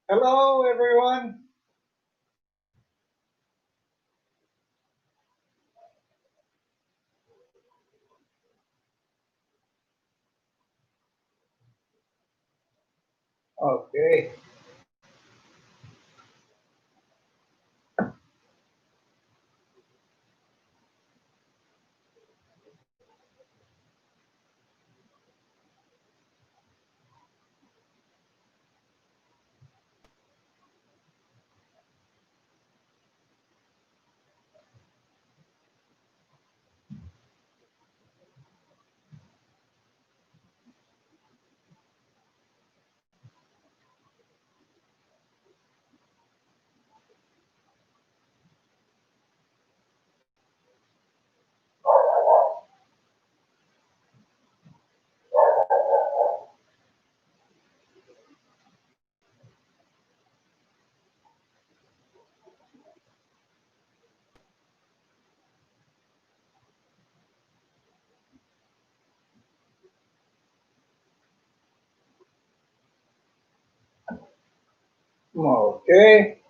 Hello, everyone. Okay. Okay.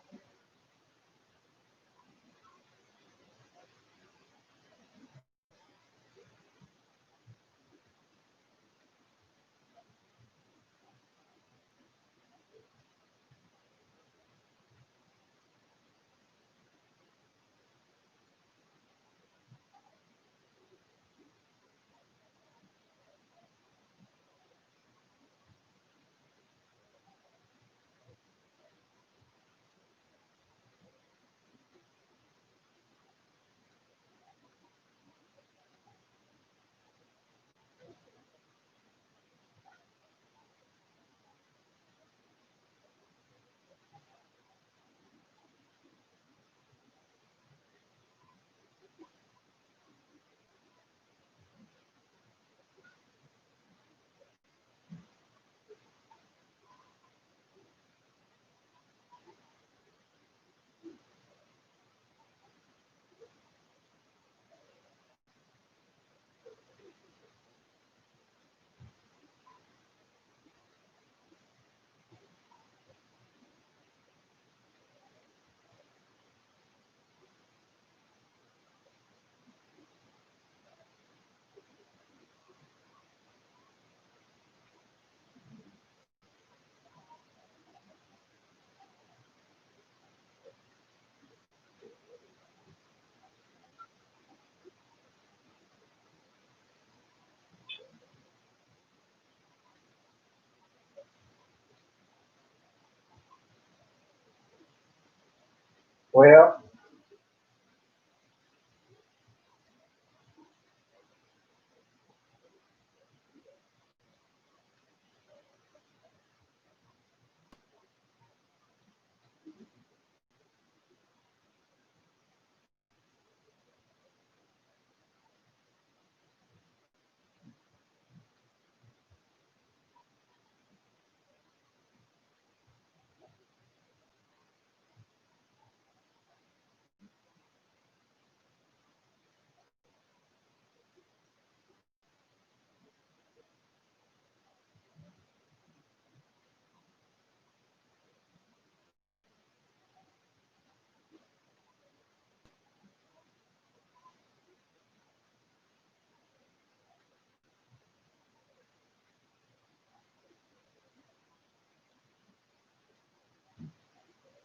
Well,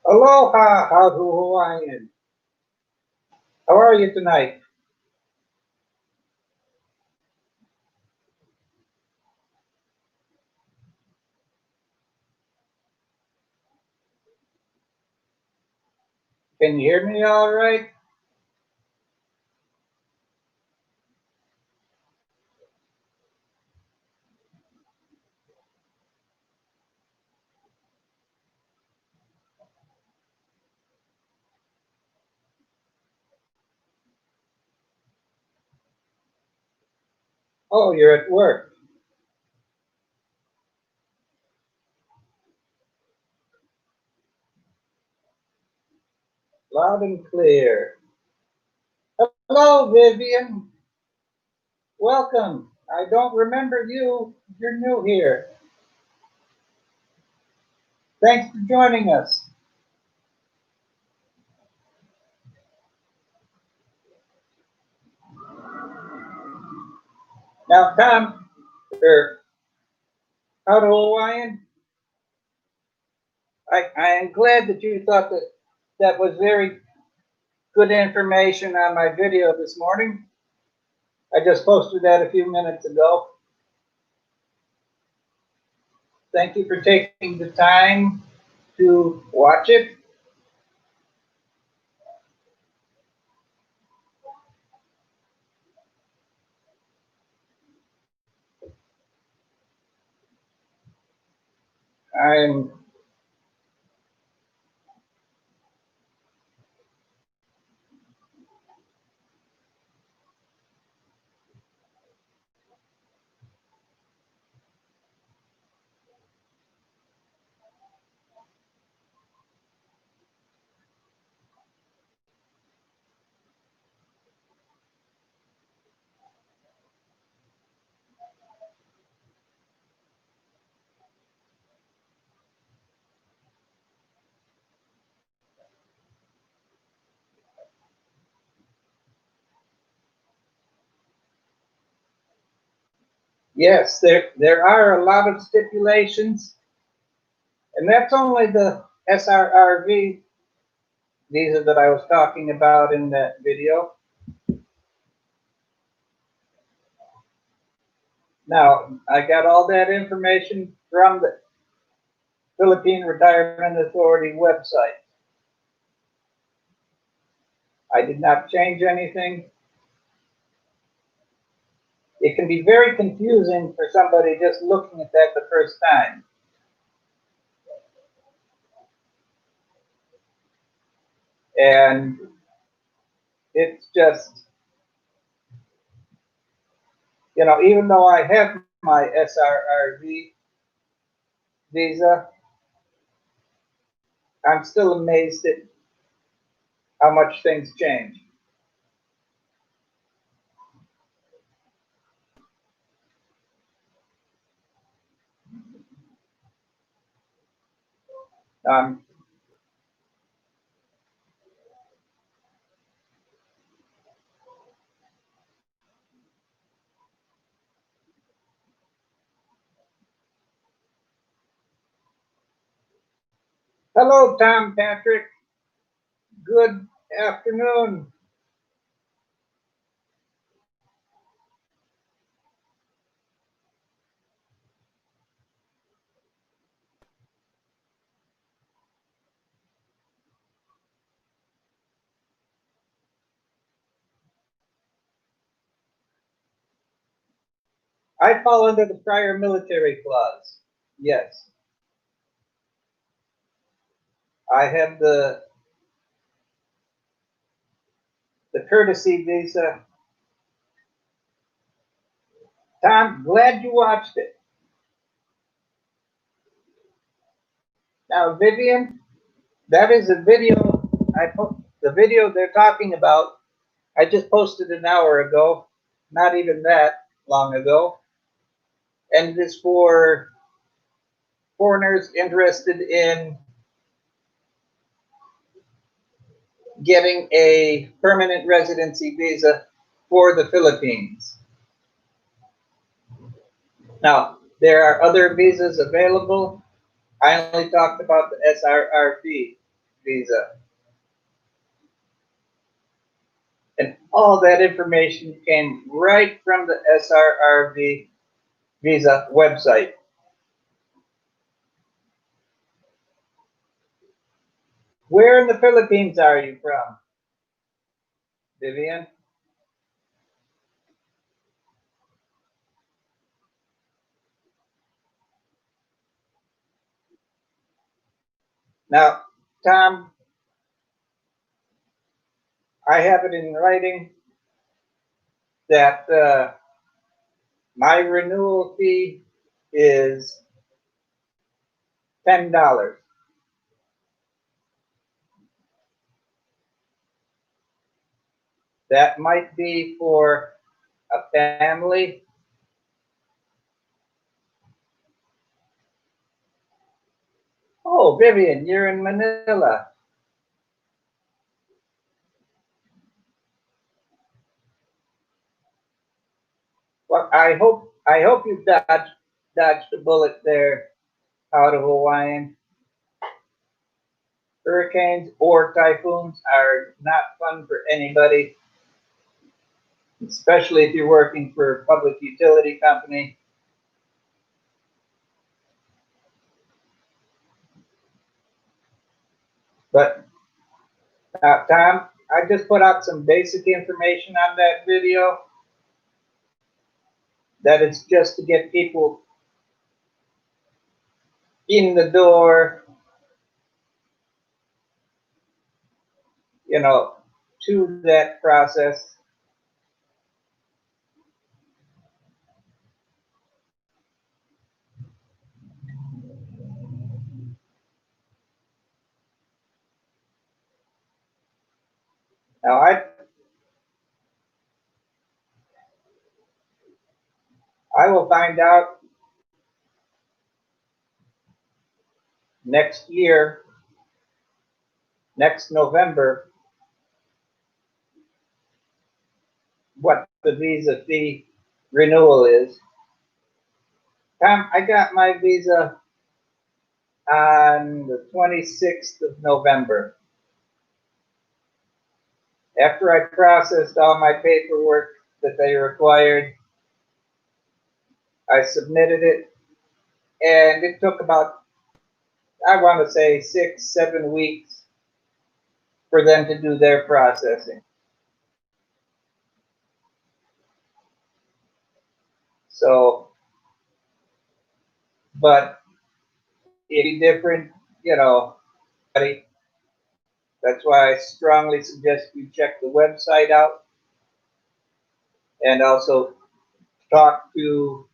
aloha, how's Hawaiian? How are you tonight? Can you hear me all right? Oh, you're at work. Loud and clear. Hello, Vivian. Welcome. I don't remember you. You're new here. Thanks for joining us. Now, Tom, or how to Hawaiian? I am glad that you thought that that was very good information on my video this morning. I just posted that a few minutes ago. Thank you for taking the time to watch it. I'm Yes, there are a lot of stipulations, and that's only the SRRV visa that I was talking about in that video. Now, I got all that information from the Philippine Retirement Authority website. I did not change anything. It can be very confusing for somebody just looking at that the first time. And it's just, even though I have my SRRV visa, I'm still amazed at how much things change. Um, Hello, Tom Patrick. Good afternoon. I fall under the prior military clause. Yes. I have the courtesy visa. Tom, glad you watched it. Now, Vivian, that is a video. The video they're talking about. I just posted an hour ago, not even that long ago, and it is for foreigners interested in getting a permanent residency visa for the Philippines. Now, there are other visas available. I only talked about the SRRV visa. And all that information came right from the SRRV visa website. Where in the Philippines are you from, Vivian? Now, Tom, I have it in writing that my renewal fee is $10. That might be for a family. Oh, Vivian, you're in Manila. Well, I hope you dodged a bullet there out of Hawaiian. Hurricanes or typhoons are not fun for anybody, especially if you're working for a public utility company. But Tom, I just put out some basic information on that video. That it's just to get people in the door, you know, to that process. Now I will find out next year, next November, what the visa fee renewal is. Tom, I got my visa on the 26th of November. After I processed all my paperwork that they required, I submitted it, and it took about, I want to say, 6, 7 weeks for them to do their processing. So, but it'd be different, you know. That's why I strongly suggest you check the website out and also talk to.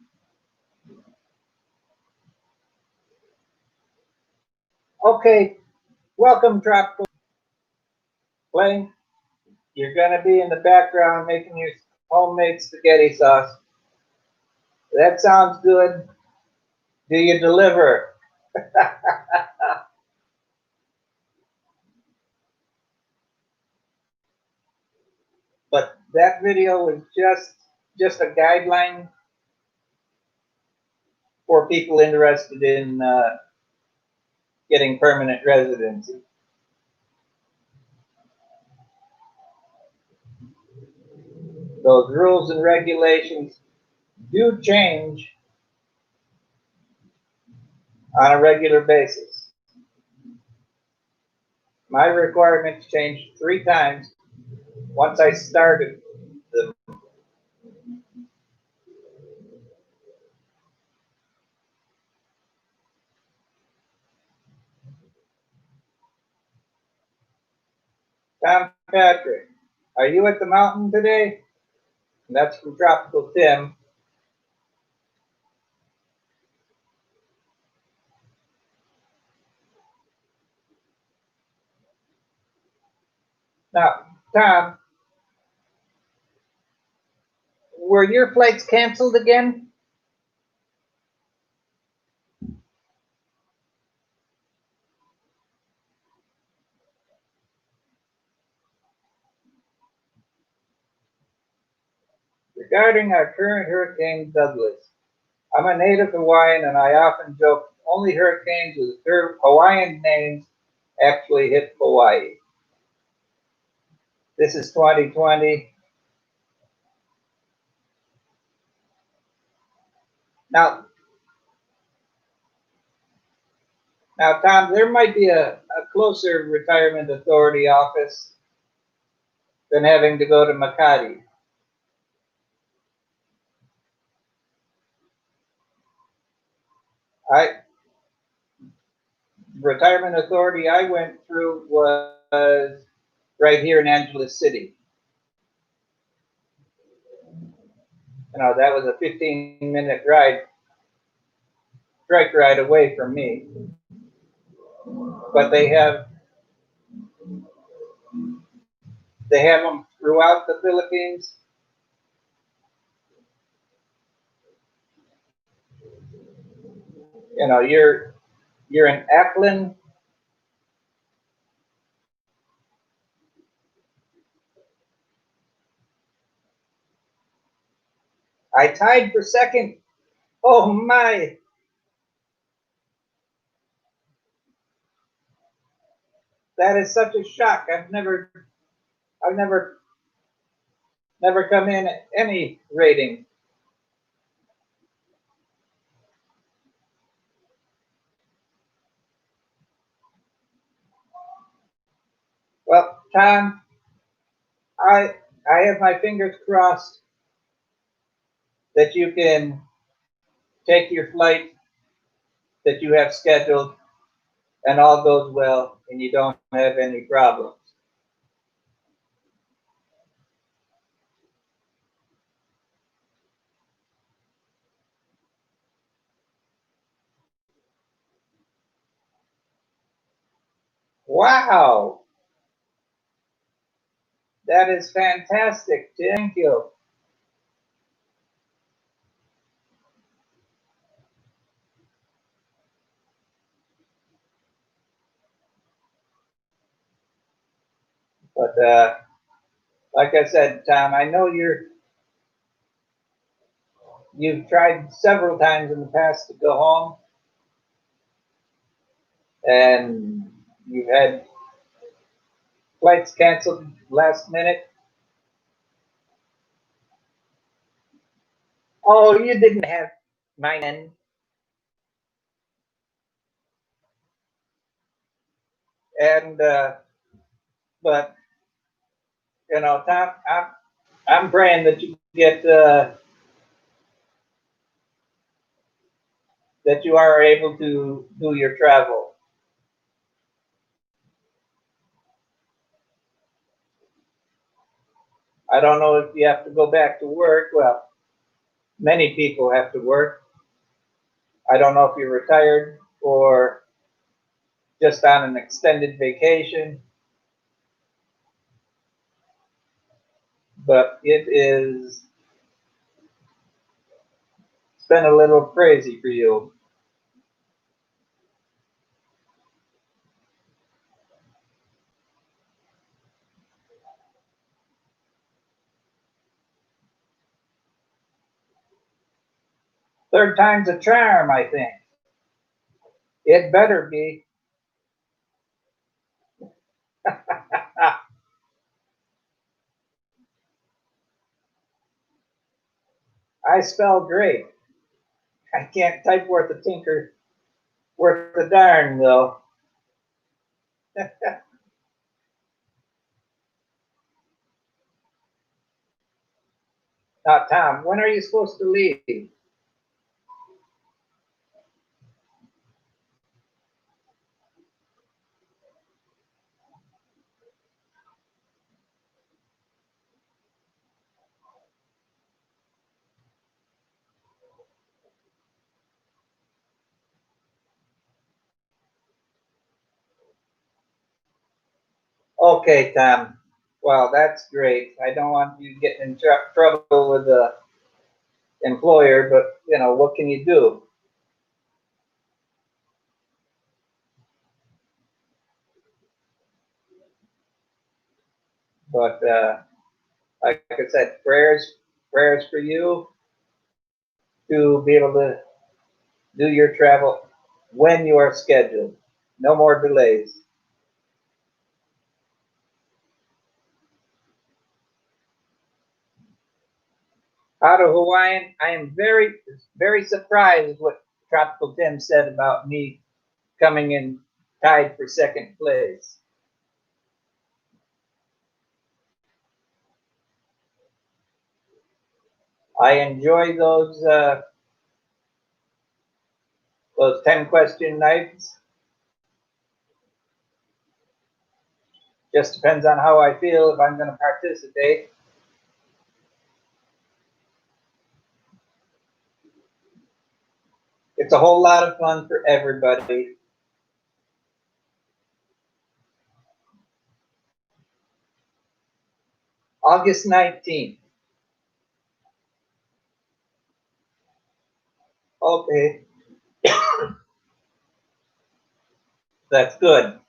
Okay, welcome, Tropical Plane. You're gonna be in the background making your homemade spaghetti sauce. That sounds good. Do you deliver? But that video was just a guideline for people interested in getting permanent residency. Those rules and regulations do change on a regular basis. My requirements changed 3 times once I started them. Tom Patrick, are you at the mountain today? That's from Tropical Tim. Now, Tom, were your flights canceled again? Regarding our current Hurricane Douglas, I'm a native Hawaiian and I often joke only hurricanes with Hawaiian names actually hit Hawaii. This is 2020. Now, Tom, there might be a closer retirement authority office than having to go to Makati. Retirement authority I went through was right here in Angeles City. That was a 15-minute trike ride away from me. But they have them throughout the Philippines. You're in Aklan. I tied for second. Oh my. That is such a shock. I've never come in at any rating. Well, Tom, I have my fingers crossed that you can take your flight that you have scheduled and all goes well and you don't have any problems. Wow. That is fantastic. Thank you. But like I said, Tom, I know you've tried several times in the past to go home, and you've had flights canceled last minute. Oh, you didn't have mine. And but Tom, I'm praying that you get that you are able to do your travel. I don't know if you have to go back to work. Well, many people have to work. I don't know if you're retired or just on an extended vacation, but it's been a little crazy for you. Third time's a charm, I think. It better be. I spell great. I can't type worth a tinker, worth a darn, though. Now, Tom, when are you supposed to leave? Okay, Tom. Well, that's great. I don't want you getting in trouble with the employer, but what can you do? But like I said, prayers for you to be able to do your travel when you are scheduled. No more delays. Out of Hawaiian, I am very surprised what Tropical Tim said about me coming in tied for second place. I enjoy those 10-question nights. Just depends on how I feel if I'm going to participate. It's a whole lot of fun for everybody. August 19th. Okay. That's good.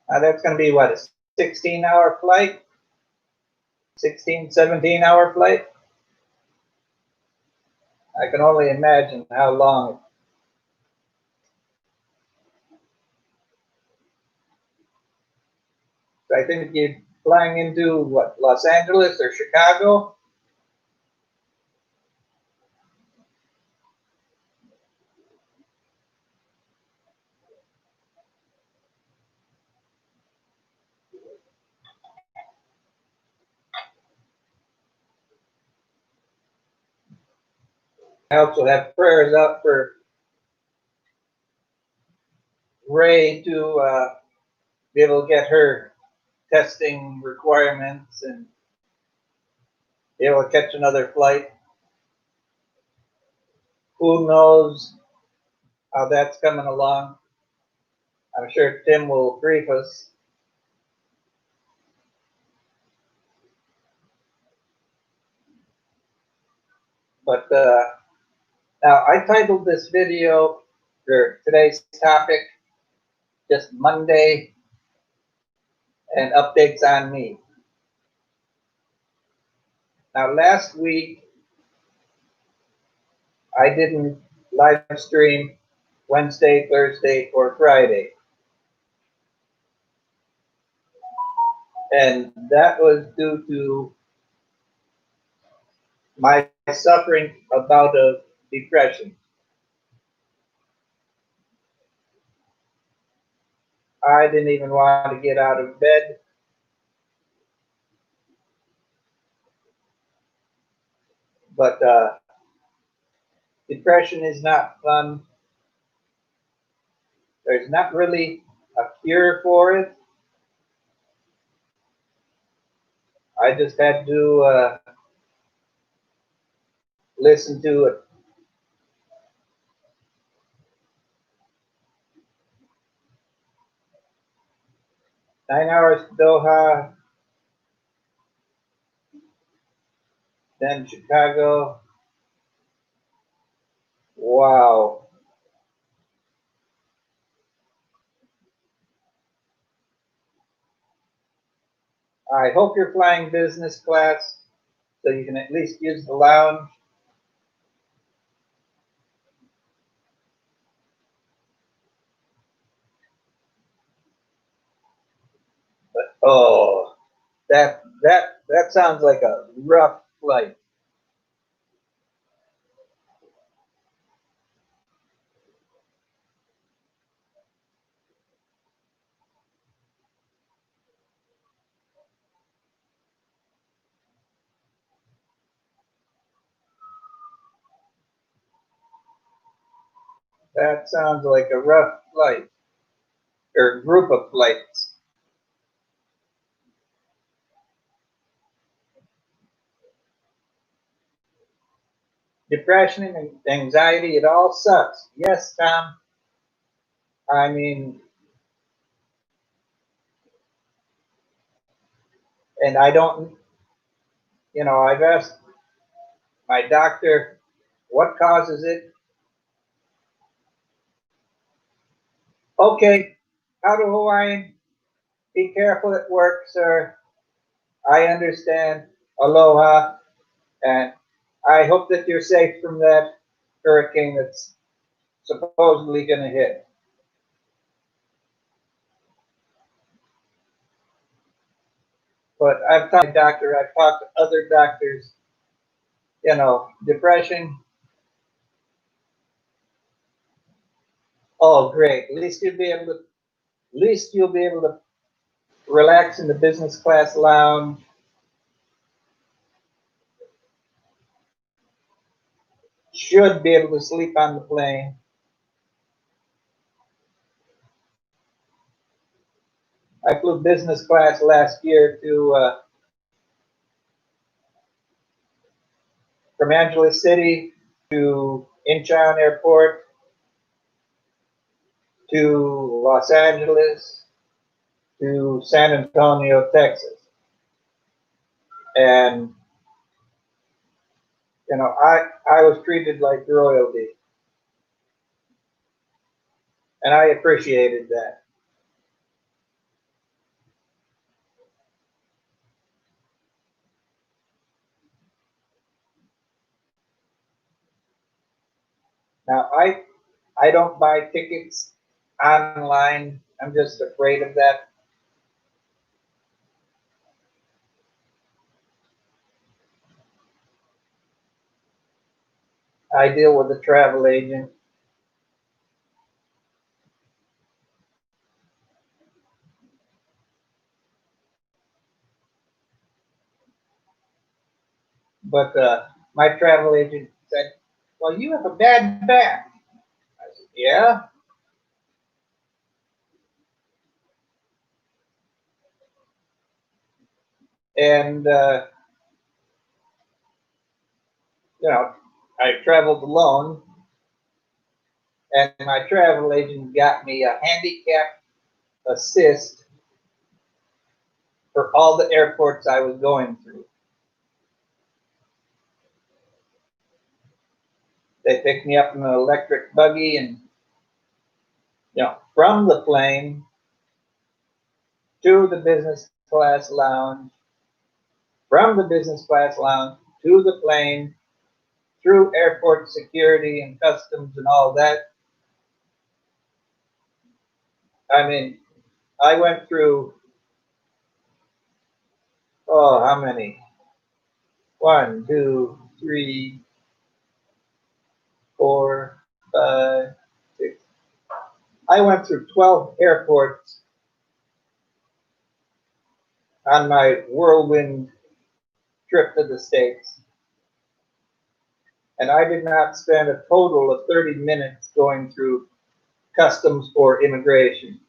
That's going to be what, a 16-hour flight? 16, 17-hour flight? I can only imagine how long. I think you're flying into what, Los Angeles or Chicago? I also have prayers up for Ray to be able to get her testing requirements and be able to catch another flight. Who knows how that's coming along? I'm sure Tim will brief us. But now I titled this video, or today's topic, just Monday and updates on me. Now last week I didn't live stream Wednesday, Thursday, or Friday. And that was due to my suffering a bout of depression. I didn't even want to get out of bed. But depression is not fun. There's not really a cure for it. I just had to listen to it. 9 hours to Doha, then Chicago. Wow. I hope you're flying business class so you can at least use the lounge. But oh, that sounds like a rough flight. That sounds like a rough flight, or group of flights. Depression and anxiety, it all sucks. Yes, Tom. I mean, and I don't, I've asked my doctor what causes it. Okay, how to Hawaiian? Be careful at work, sir. I understand. Aloha. And I hope that you're safe from that hurricane that's supposedly going to hit. But I've talked to my doctor, I've talked to other doctors, depression Oh, great. At least you'll be able to relax in the business class lounge. Should be able to sleep on the plane. I flew business class last year from Angeles City to Incheon Airport to Los Angeles to San Antonio, Texas. And, I was treated like royalty. And I appreciated that. Now, I don't buy tickets online. I'm just afraid of that. I deal with a travel agent. But my travel agent said, "Well, you have a bad back." I said, "Yeah." And, you know, I traveled alone, and my travel agent got me a handicap assist for all the airports I was going through. They picked me up in an electric buggy and, from the plane to the business class lounge, from the business class lounge to the plane, through airport security and customs and all that. I mean, I went through, oh, how many? 1, 2, 3, 4, 5, 6. I went through 12 airports on my whirlwind trip to the States. And I did not spend a total of 30 minutes going through customs or immigration.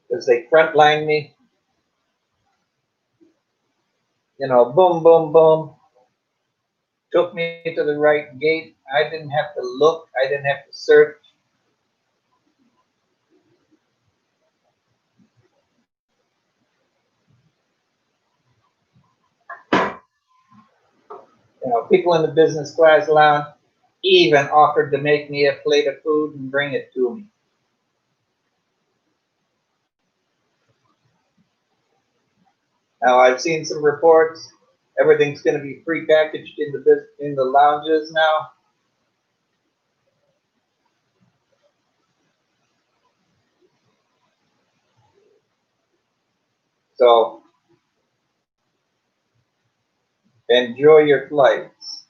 Because they frontlined me, boom, boom, boom, took me to the right gate. I didn't have to look, I didn't have to search. People in the business class lounge even offered to make me a plate of food and bring it to me. Now I've seen some reports. Everything's going to be prepackaged in the lounges now. So enjoy your flights.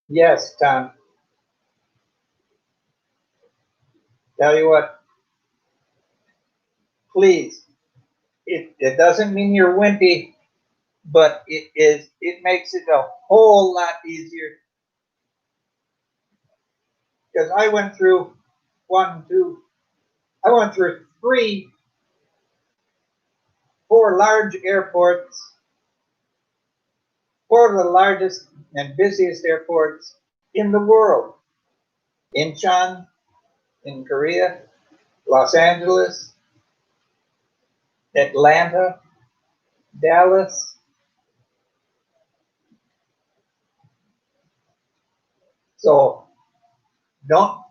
Yes, Tom. Tell you what, please. It doesn't mean you're wimpy, but it makes it a whole lot easier. Because I went through I went through 4 large airports, 4 of the largest and busiest airports in the world. Incheon in Korea, Los Angeles, Atlanta, Dallas. So don't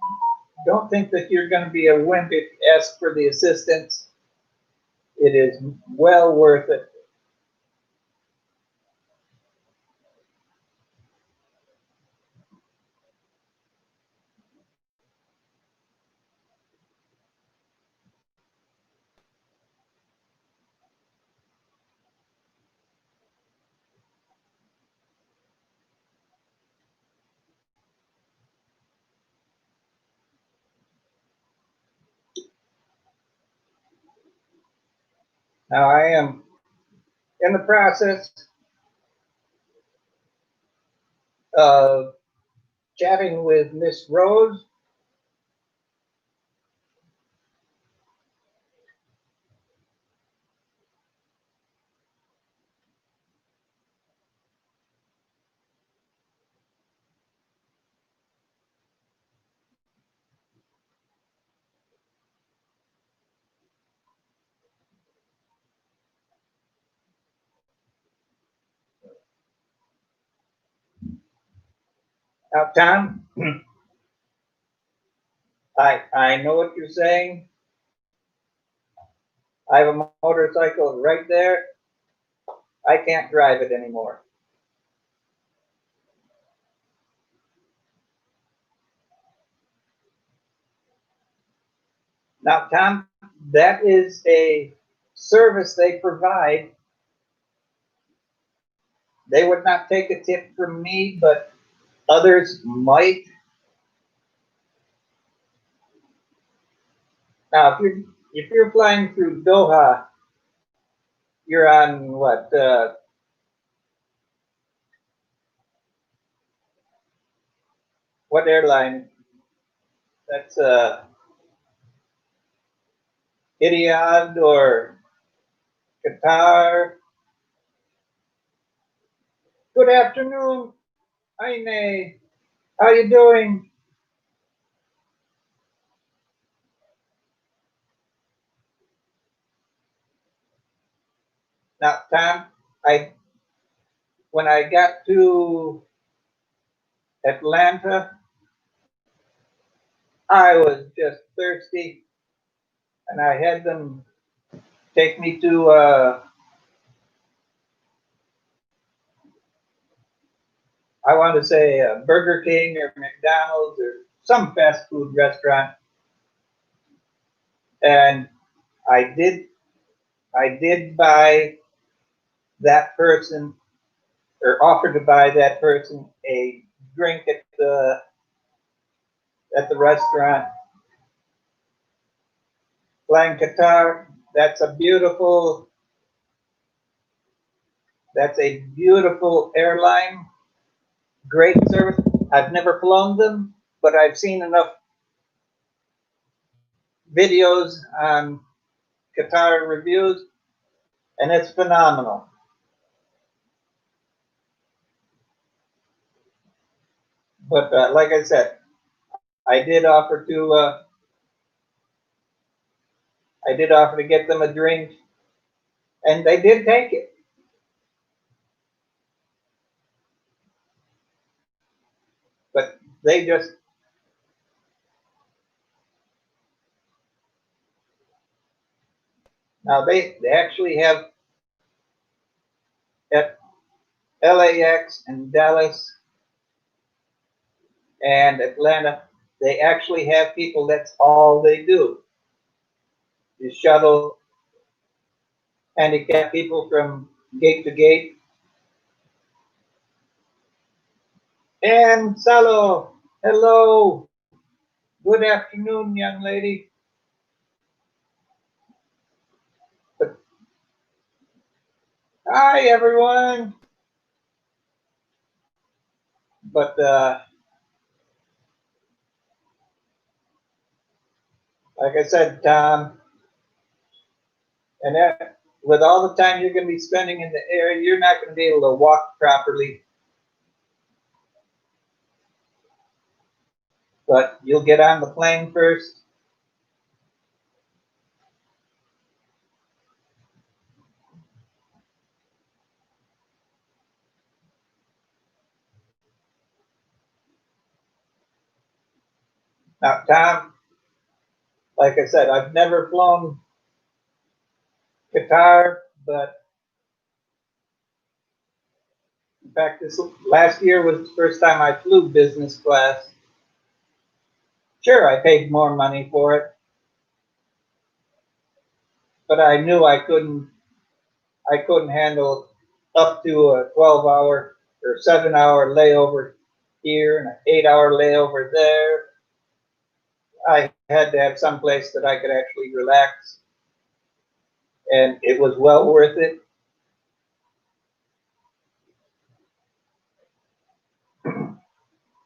don't think that you're going to be a wimp if you ask for the assistance. It is well worth it. Now I am in the process of chatting with Miss Rose. Now, Tom, I know what you're saying. I have a motorcycle right there. I can't drive it anymore. Now, Tom, that is a service they provide. They would not take a tip from me, but others might. Now, if you're flying through Doha, you're on what airline? That's Etihad or Qatar. Good afternoon, Aine. How you doing? Now, Tom, I when I got to Atlanta, I was just thirsty, and I had them take me to I want to say Burger King or McDonald's or some fast food restaurant, and I did I did buy that person or offered to buy that person a drink at the restaurant. Flying Qatar, that's a beautiful airline, great service. I've never flown them, but I've seen enough videos on Qatar reviews, and it's phenomenal. But like I said, I did offer to get them a drink, and they did take it. But they just now they actually have at LAX and Dallas and Atlanta. They actually have people. That's all they do is shuttle handicapped people from gate to gate. And Salo, hello, good afternoon, young lady. But, hi, everyone. But like I said, Tom, and with all the time you're going to be spending in the air, you're not going to be able to walk properly. But you'll get on the plane first. Now, Tom, like I said, I've never flown Qatar, but in fact, this last year was the first time I flew business class. Sure, I paid more money for it, but I knew I couldn't handle up to a 12-hour or 7-hour layover here and an 8-hour layover there. I had to have some place that I could actually relax. and it was well worth it.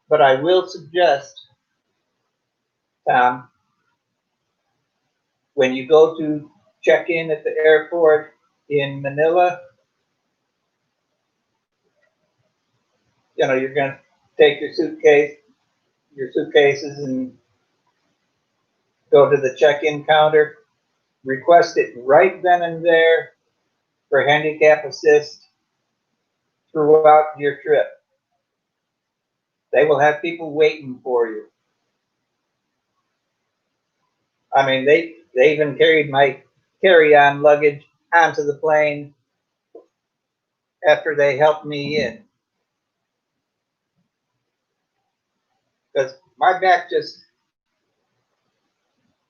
But I will suggest, Tom, when you go to check in at the airport in Manila, you're going to take your suitcases and go to the check-in counter, request it right then and there for handicap assist throughout your trip. They will have people waiting for you. I mean, they even carried my carry-on luggage onto the plane after they helped me in. Because my back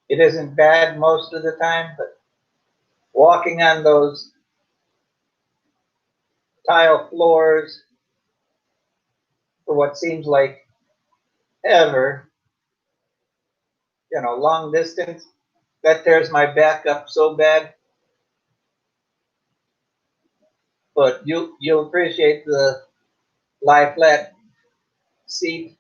it isn't bad most of the time, but walking on those tile floors for what seems like ever, long distance, that tears my back up so bad. But you'll appreciate the lie flat seat.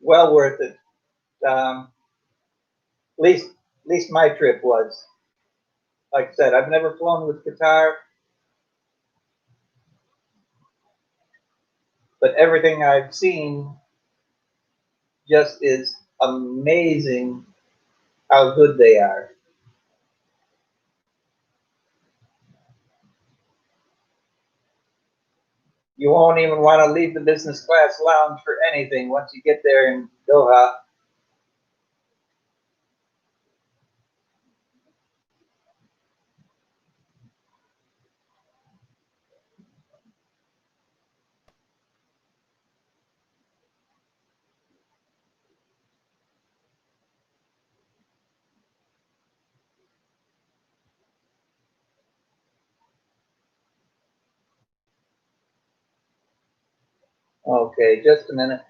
Well worth it. At least my trip was. Like I said, I've never flown with Qatar, but everything I've seen just is amazing how good they are. You won't even want to leave the business class lounge for anything once you get there in Doha. Okay, just a minute.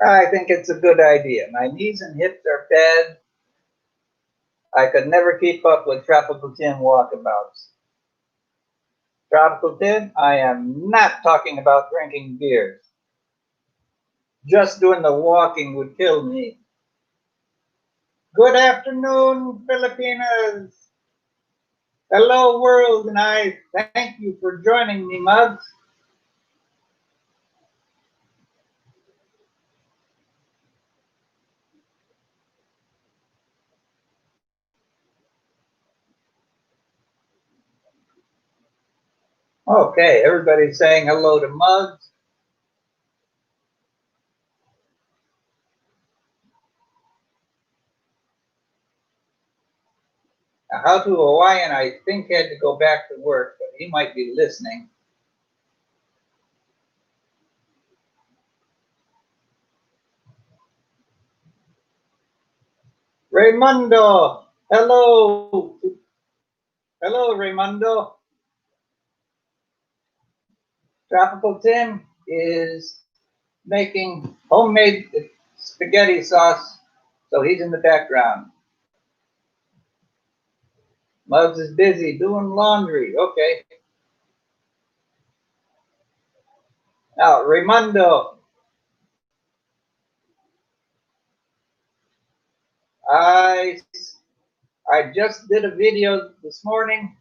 I think it's a good idea. My knees and hips are bad. I could never keep up with Tropical Tim walkabouts. Tropical Tim, I am not talking about drinking beers. Just doing the walking would kill me. Good afternoon, Filipinas. Hello, world, and I thank you for joining me, Mugs. Okay, everybody's saying hello to Mugs. Now, How to Hawaiian, I think, had to go back to work, but he might be listening. Raimundo, hello. Hello, Raimundo. Tropical Tim is making homemade spaghetti sauce, so he's in the background. Muggs is busy doing laundry. Okay. Now, Raimundo, I I just did a video this morning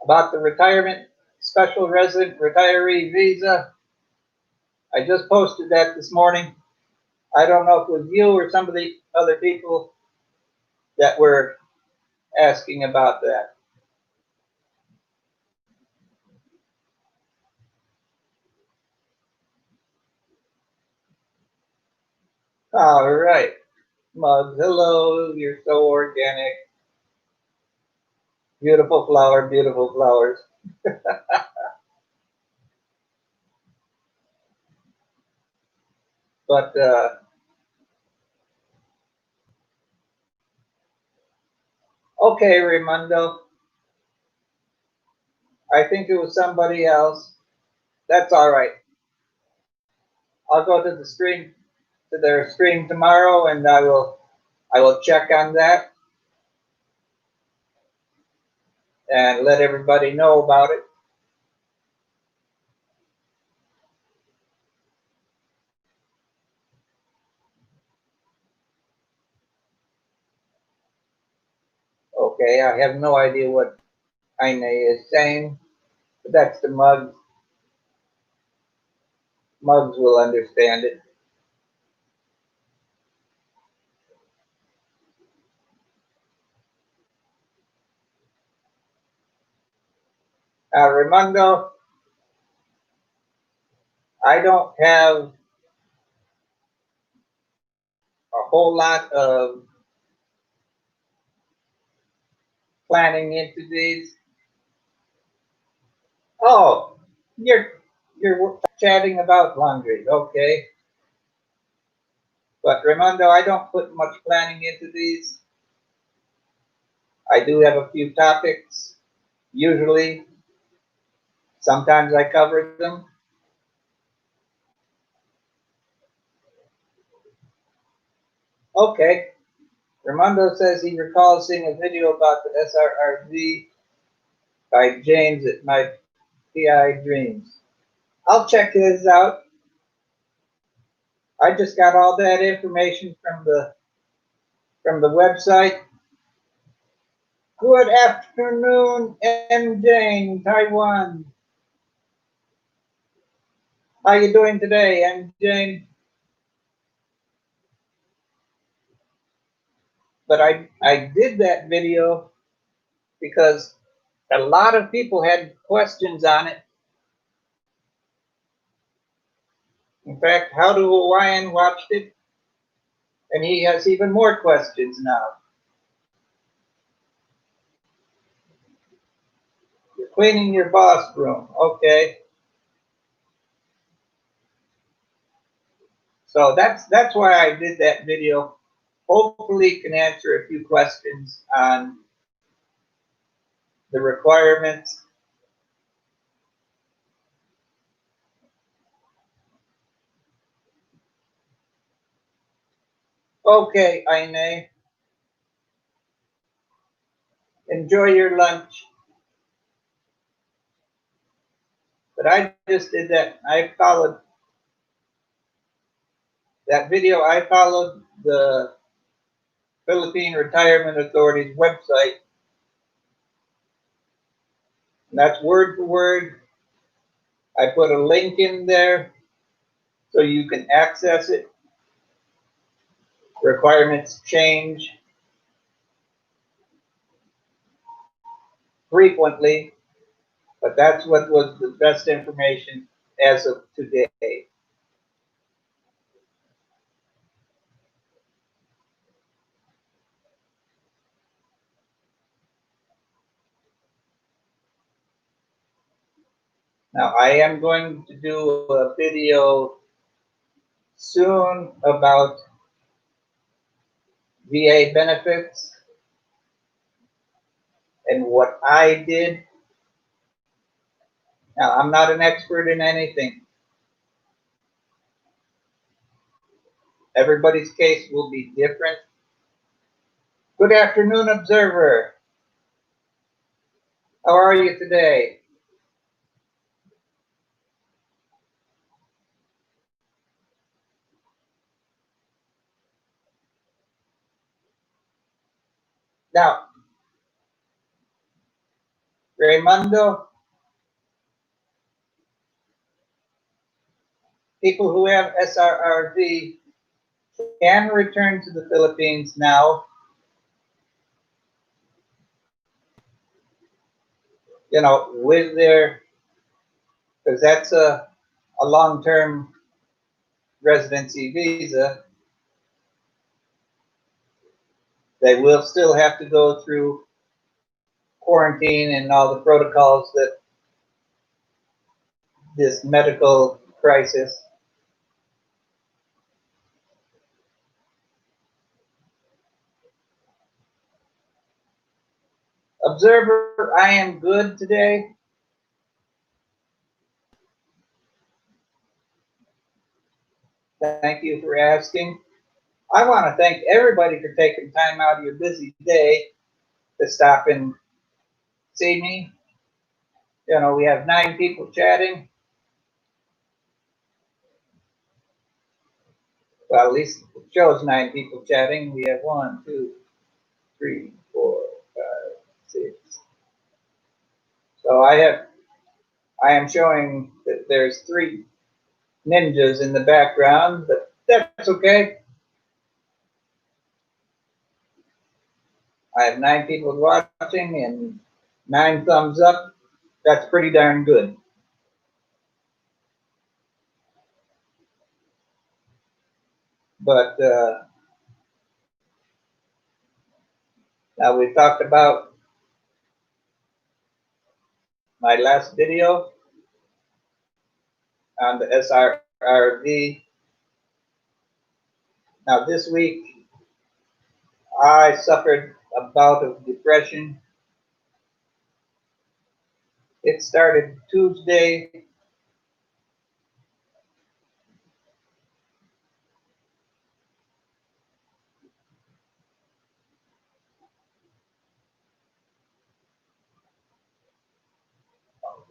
about the retirement special resident retiree visa. I just posted that this morning. I don't know if it was you or some of the other people that were asking about that. All right. Muggs, hello. You're so organic. Beautiful flower, beautiful flowers. But okay, Raimundo. I think it was somebody else. That's all right. I'll go to the stream to their stream tomorrow, and I will check on that and let everybody know about it. Okay, I have no idea what Aine is saying, but that's the Mugs. Mugs will understand it. Raimundo, I don't have a whole lot of planning into these. Oh, you're chatting about laundry, okay? But Raimundo, I don't put much planning into these. I do have a few topics. Usually, sometimes I cover them. Okay. Raimundo says he recalls seeing a video about the SRRZ by James at my PI Dreams. I'll check his out. I just got all that information from the website. Good afternoon, MJ in Taiwan. How you doing today, MJ? But I did that video because a lot of people had questions on it. In fact, How to Hawaiian watched it, and he has even more questions now. You're cleaning your boss room, okay? So that's why I did that video. Hopefully, can answer a few questions on the requirements. Okay, Aine, enjoy your lunch. But I just did that. I followed that video. I followed the Philippine Retirement Authority's website. And that's word for word. I put a link in there so you can access it. Requirements change frequently, but that's what was the best information as of today. Now, I am going to do a video soon about VA benefits and what I did. Now, I'm not an expert in anything. Everybody's case will be different. Good afternoon, observer. How are you today? Now, Raimundo, people who have SRRD can return to the Philippines now, with their, because that's a long-term residency visa. They will still have to go through quarantine and all the protocols that this medical crisis. Observer, I am good today. Thank you for asking. I want to thank everybody for taking time out of your busy day to stop and see me. We have 9 people chatting. Well, at least it shows 9 people chatting. We have 1, 2, 3, 4, 5, 6. So I am showing that there's 3 ninjas in the background, but that's okay. I have 9 people watching and 9 thumbs up. That's pretty darn good. But now we talked about my last video on the SRRD. Now this week I suffered a bout of depression. It started Tuesday.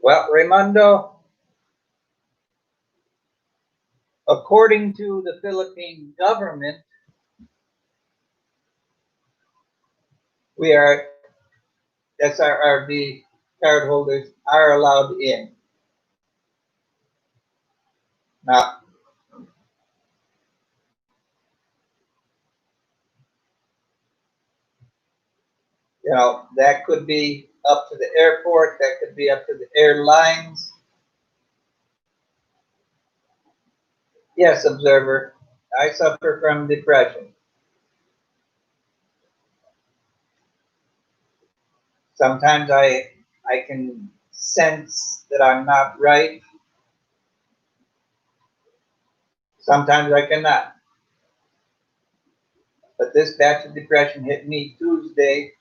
Well, Raimundo, according to the Philippine government, we are SRRD cardholders are allowed in. Now, that could be up to the airport, that could be up to the airlines. Yes, observer, I suffer from depression. Sometimes I can sense that I'm not right. Sometimes I cannot. But this batch of depression hit me Tuesday.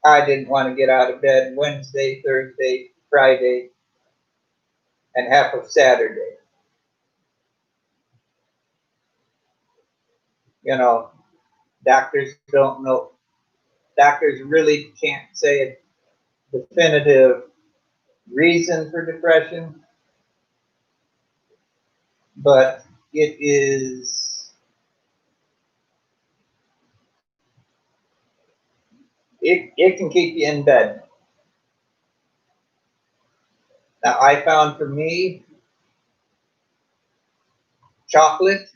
I didn't want to get out of bed Wednesday, Thursday, Friday, and half of Saturday. Doctors don't know. Doctors really can't say a definitive reason for depression, but it can keep you in bed. Now I found for me chocolate,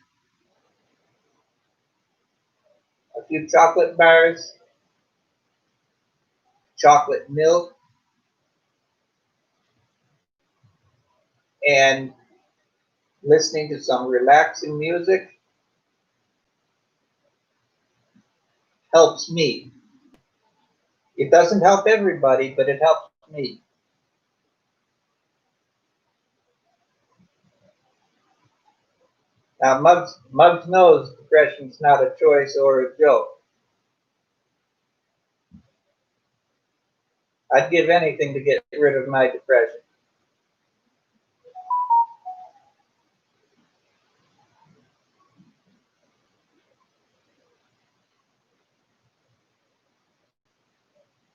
a few chocolate bars, chocolate milk, and listening to some relaxing music helps me. It doesn't help everybody, but it helps me. Now, Muggs knows depression's not a choice or a joke. I'd give anything to get rid of my depression.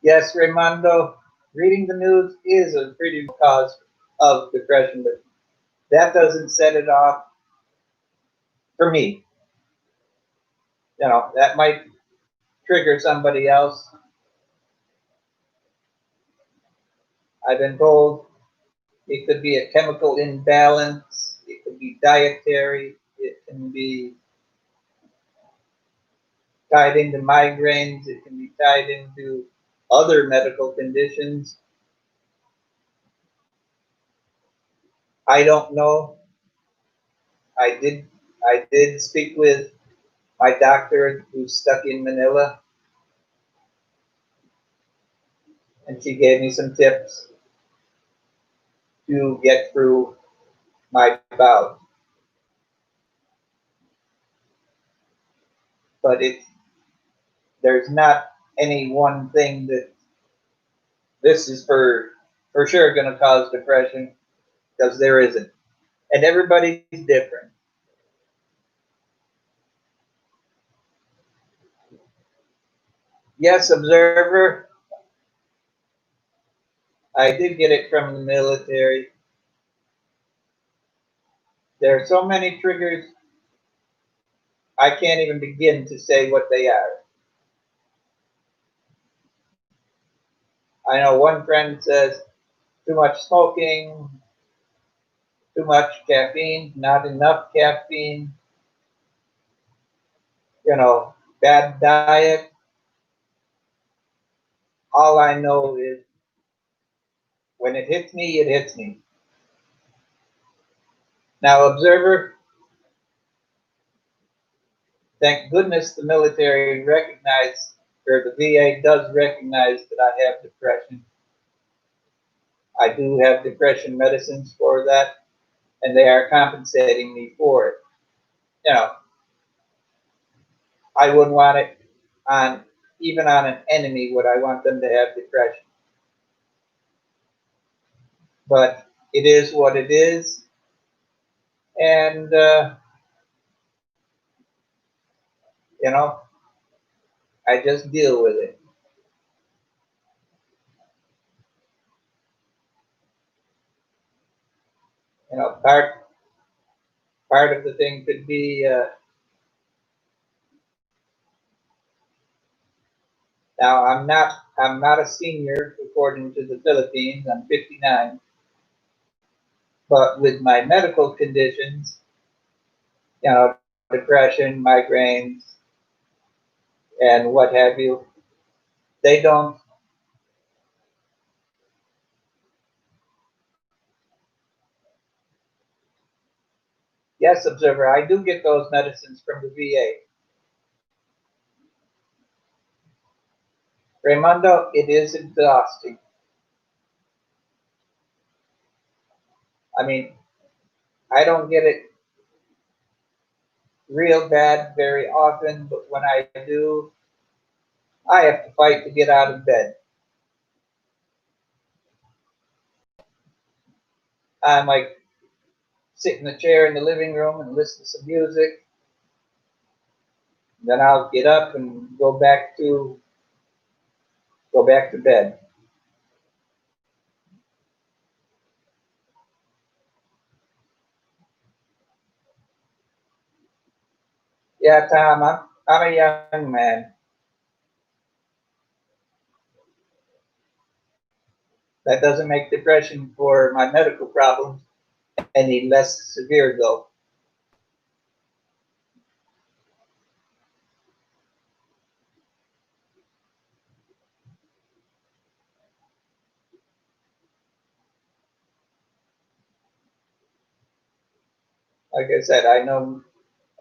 Yes, Raimondo, reading the news is a pretty cause of depression, but that doesn't set it off for me. That might trigger somebody else. I've been told it could be a chemical imbalance, it could be dietary, it can be tied into migraines, it can be tied into other medical conditions. I don't know. I did speak with my doctor who's stuck in Manila, and she gave me some tips to get through my bout. But there's not any one thing that this is for sure going to cause depression, because there isn't, and everybody's different. Yes, observer, I did get it from the military. There are so many triggers, I can't even begin to say what they are. I know one friend says too much smoking, too much caffeine, not enough caffeine, bad diet. All I know is when it hits me, it hits me. Now, observer, thank goodness the military recognized, or the VA does recognize that I have depression. I do have depression medicines for that, and they are compensating me for it. You know, I wouldn't want it on, even on an enemy, would I want them to have depression. But it is what it is, and you know, I just deal with it. Part of the thing could be now I'm not a senior according to the Philippines. I'm 59, but with my medical conditions, you know, depression, migraines, and what have you, they don't. Yes, observer, I do get those medicines from the VA. Raimundo, it is exhausting. I mean, I don't get it real bad very often, but when I do, I have to fight to get out of bed. I might sit in the chair in the living room and listen to some music. Then I'll get up and go back to bed. Yeah, Tom, I'm a young man. That doesn't make depression for my medical problems any less severe, though. Like I said, I know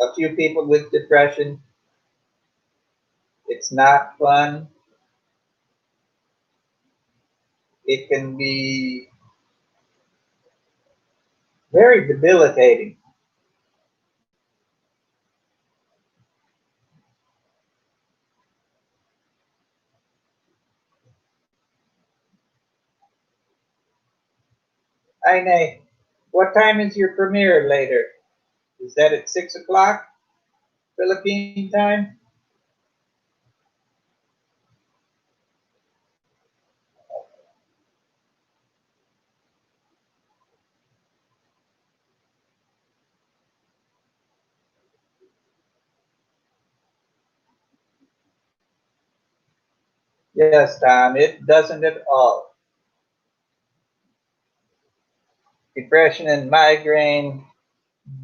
a few people with depression. It's not fun. It can be very debilitating. Ine, what time is your premiere later? Is that at 6 o'clock Philippine time? Yes, Tom, it doesn't at all. Depression and migraine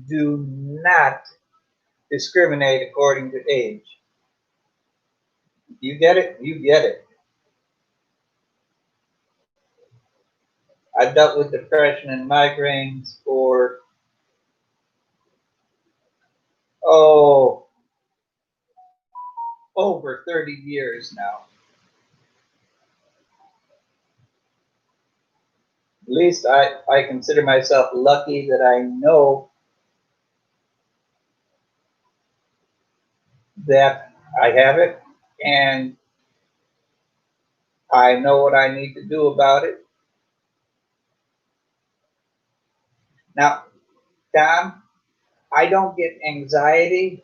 do not discriminate according to age. You get it? You get it. I've dealt with depression and migraines for, oh, over 30 years now. At least I consider myself lucky that I know that I have it and I know what I need to do about it. Now, Tom, I don't get anxiety,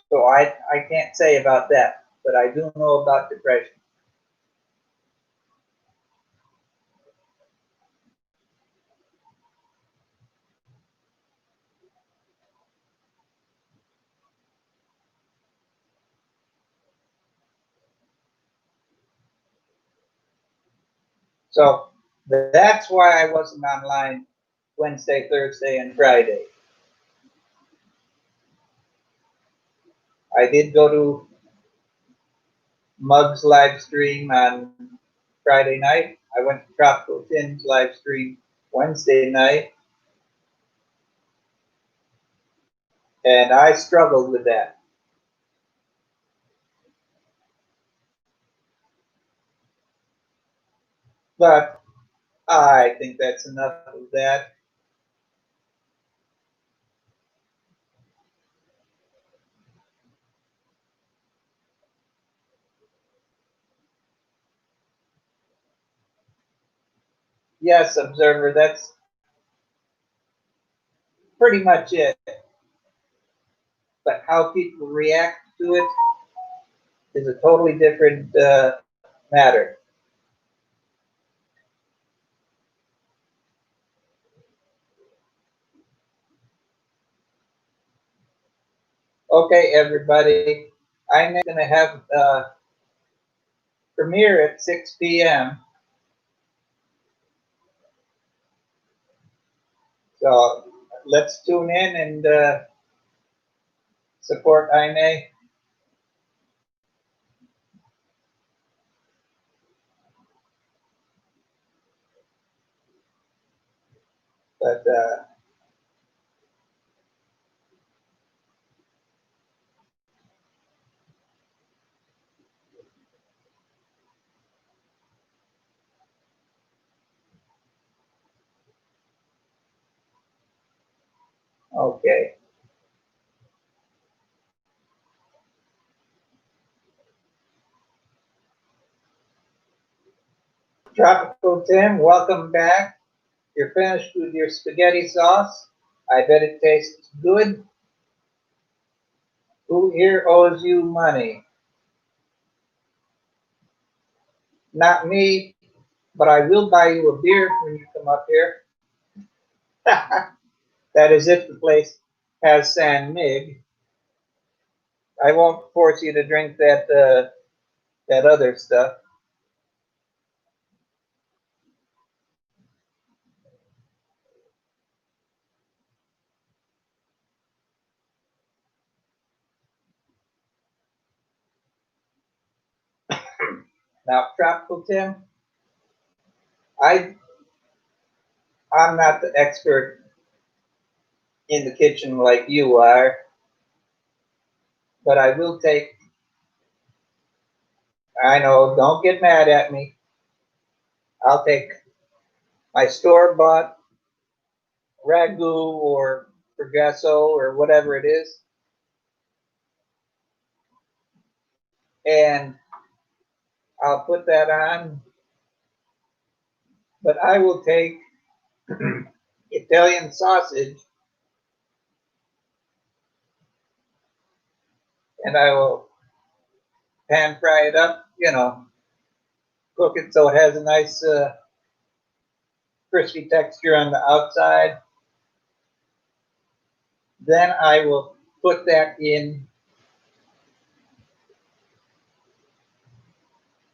so I can't say about that, but I do know about depression. So that's why I wasn't online Wednesday, Thursday, and Friday. I did go to Mug's live stream on Friday night. I went to Tropical Tim's live stream Wednesday night, and I struggled with that. But I think that's enough of that. Yes, Observer, that's pretty much it. But how people react to it is a totally different matter. Okay, everybody, I'm going to have a premiere at 6 p.m. So let's tune in and support Aine. But okay. Tropical Tim, welcome back. You're finished with your spaghetti sauce. I bet it tastes good. Who here owes you money? Not me, but I will buy you a beer when you come up here. That is if the place has San Mig. I won't force you to drink that other stuff. Now, Tropical Tim, I I'm not the expert in the kitchen like you are, but I will take. I know, don't get mad at me. I'll take my store-bought ragu or progresso or whatever it is, and I'll put that on. But I will take Italian sausage and I will pan fry it up, cook it so it has a nice crispy texture on the outside. Then I will put that in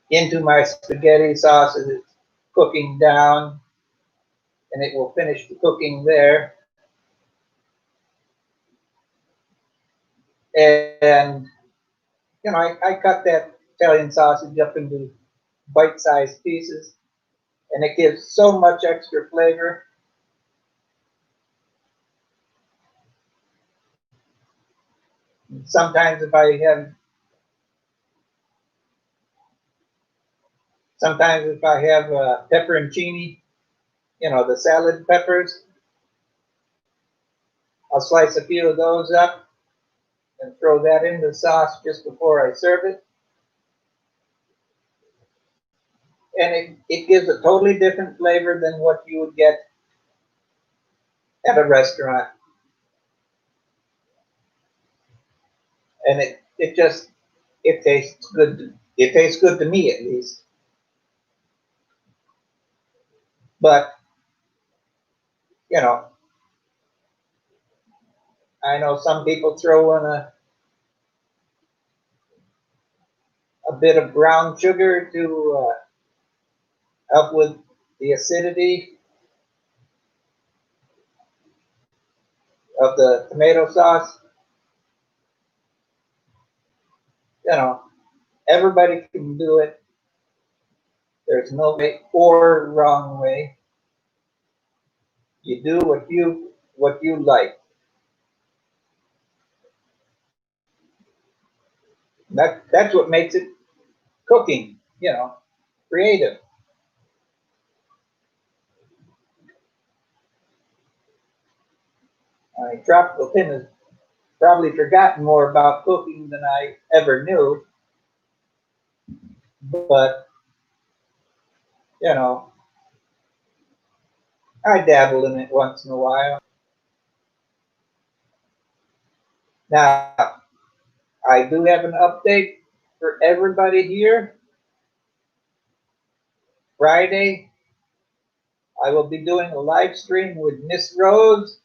into my spaghetti sauce as it's cooking down, and it will finish the cooking there. And I cut that Italian sausage up into bite-sized pieces, and it gives so much extra flavor. Sometimes if I have pepperoncini, the salad peppers, I'll slice a few of those up and throw that in the sauce just before I serve it. And it gives a totally different flavor than what you would get at a restaurant. And it tastes good. It tastes good to me at least. But, you know, I know some people throw in a bit of brown sugar to help with the acidity of the tomato sauce. Everybody can do it. There's no right or wrong way. You do what you like. That's what makes it cooking, creative. Tropical Tim has probably forgotten more about cooking than I ever knew, but you know, I dabble in it once in a while. Now, I do have an update for everybody here. Friday, I will be doing a live stream with Miss Rose.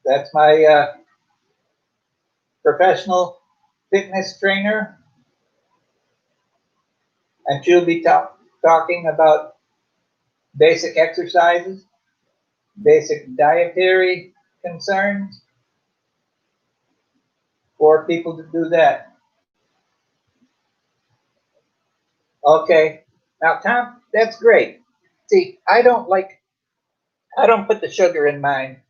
That's my professional fitness trainer, and she'll be talking about basic exercises, basic dietary concerns for people to do that. Okay, now Tom, that's great. See, I don't put the sugar in mine,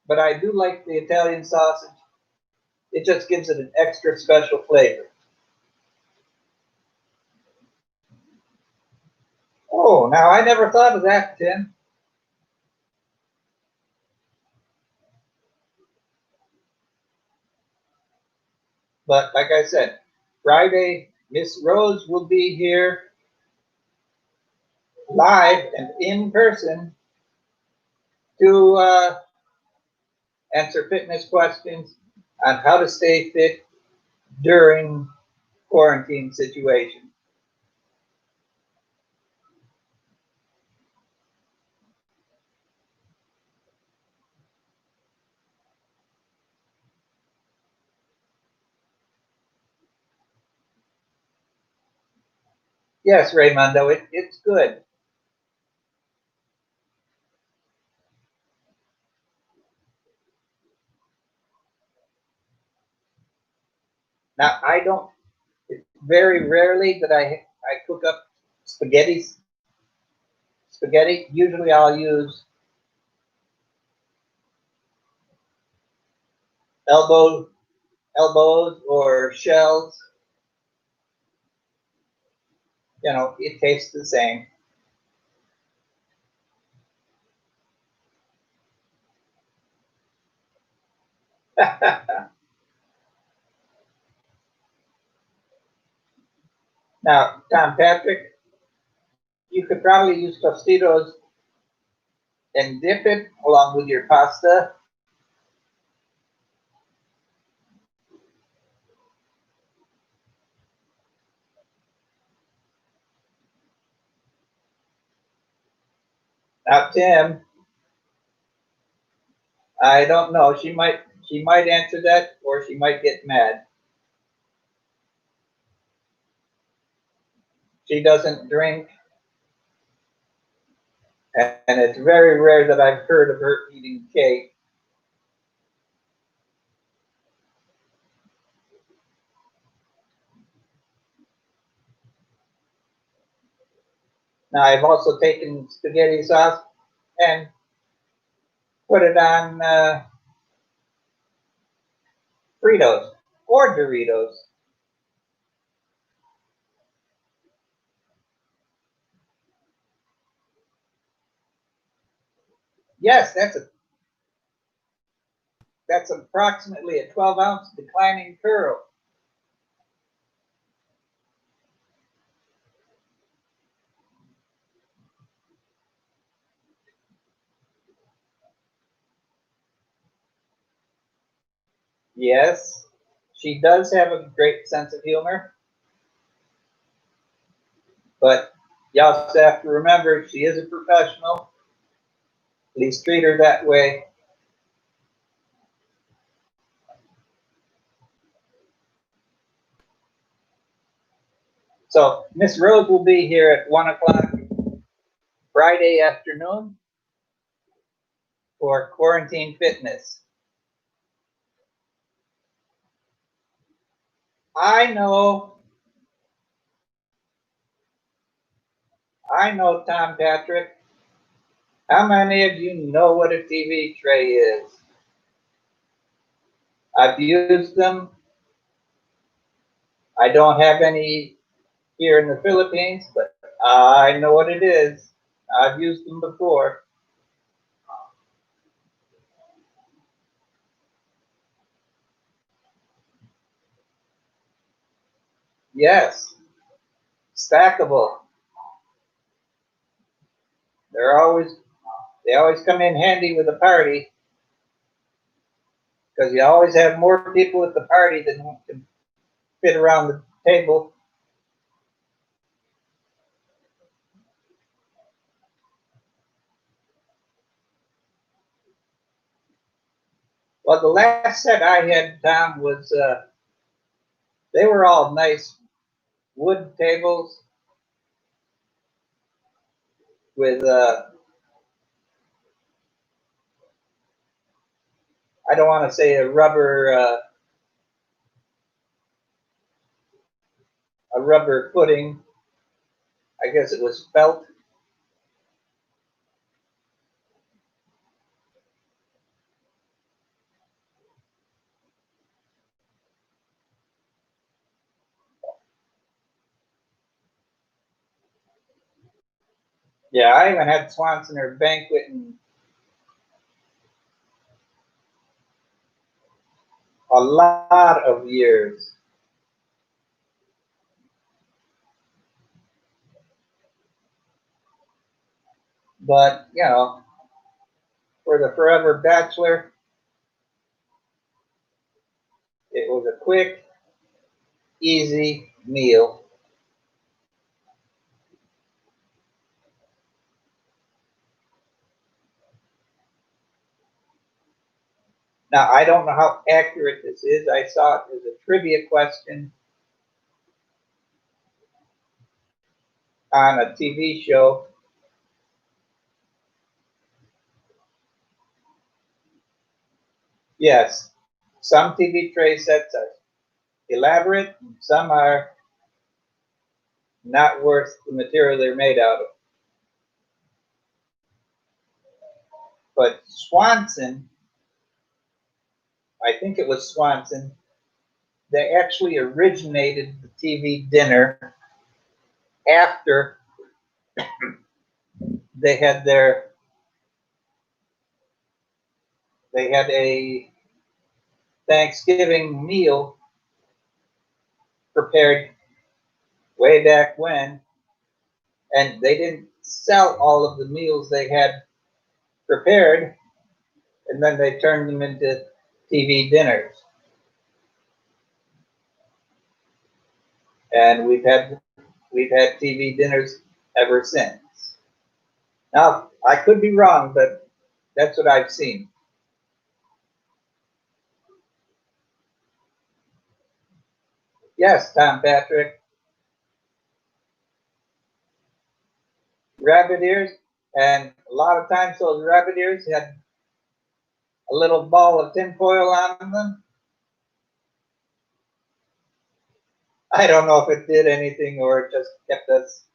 but I do like the Italian sausage. It just gives it an extra special flavor. Oh, now I never thought of that, Tim. But like I said, Friday, Miss Rose will be here live and in person to answer fitness questions on how to stay fit during quarantine situation. Yes, Raymondo, it's good. Now I don't. It's very rarely that I cook up spaghetti. Spaghetti. Usually I'll use elbow elbows or shells. It tastes the same. Now, Tom Patrick, you could probably use Tostitos and dip it along with your pasta. Now, Tim, I don't know. She might answer that, or she might get mad. She doesn't drink, and it's very rare that I've heard of her eating cake. Now, I've also taken spaghetti sauce and put it on Fritos or Doritos. Yes, that's approximately a 12-ounce declining curl. Yes, she does have a great sense of humor, but you also have to remember she is a professional. Please treat her that way. So Miss Rose will be here at 1 o'clock Friday afternoon for Quarantine Fitness. I know, Tom Patrick. How many of you know what a TV tray is? I've used them. I don't have any here in the Philippines, but I know what it is. I've used them before. Yes, stackable. They're always they always come in handy with a party because you always have more people at the party than can fit around the table. Well, the last set I had, Tom, was they were all nice wood tables with I don't want to say a rubber footing. I guess it was felt. Yeah, I haven't had Swanson or Banquet in a lot of years. But, for the Forever Bachelor, it was a quick, easy meal. Now, I don't know how accurate this is. I saw it as a trivia question on a TV show. Yes, some TV tray sets are elaborate, some are not worth the material they're made out of. But Swanson, I think it was Swanson, they actually originated the TV dinner after they had their they had a Thanksgiving meal prepared way back when, and they didn't sell all of the meals they had prepared, and then they turned them into TV dinners. And we've had TV dinners ever since. Now, I could be wrong, but that's what I've seen. Yes, Tom Patrick. rabbit ears, and a lot of times those rabbit ears had a little ball of tinfoil on them. I don't know if it did anything or it just kept us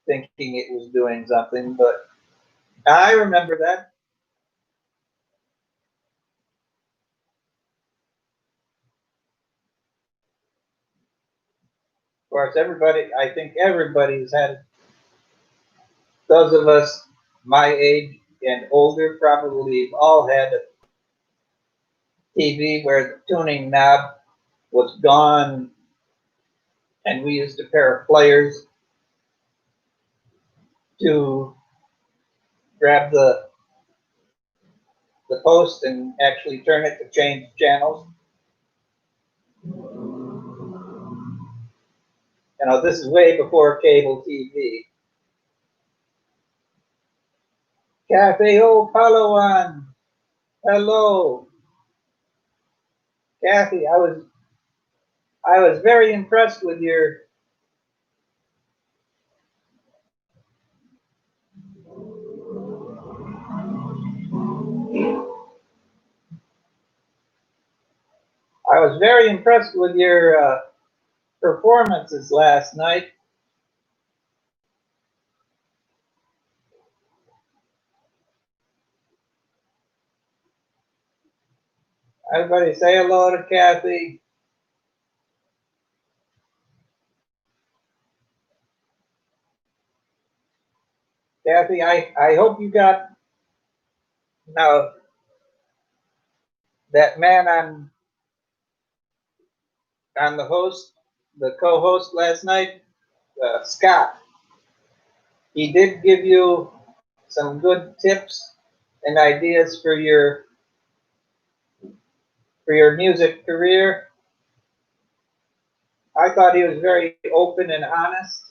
thinking it was doing something, but I remember that. Of course, I think everybody's had, those of us my age and older probably all had a TV where the tuning knob was gone and we used a pair of pliers to grab the post and actually turn it to change channels. You know, this is way before cable TV. Cafe O Palawan, hello. Kathy, I was very impressed with your I was very impressed with your performances last night. Everybody say hello to Kathy. Kathy, I hope you got now that man on the co-host last night, Scott. He did give you some good tips and ideas for your music career. I thought he was very open and honest.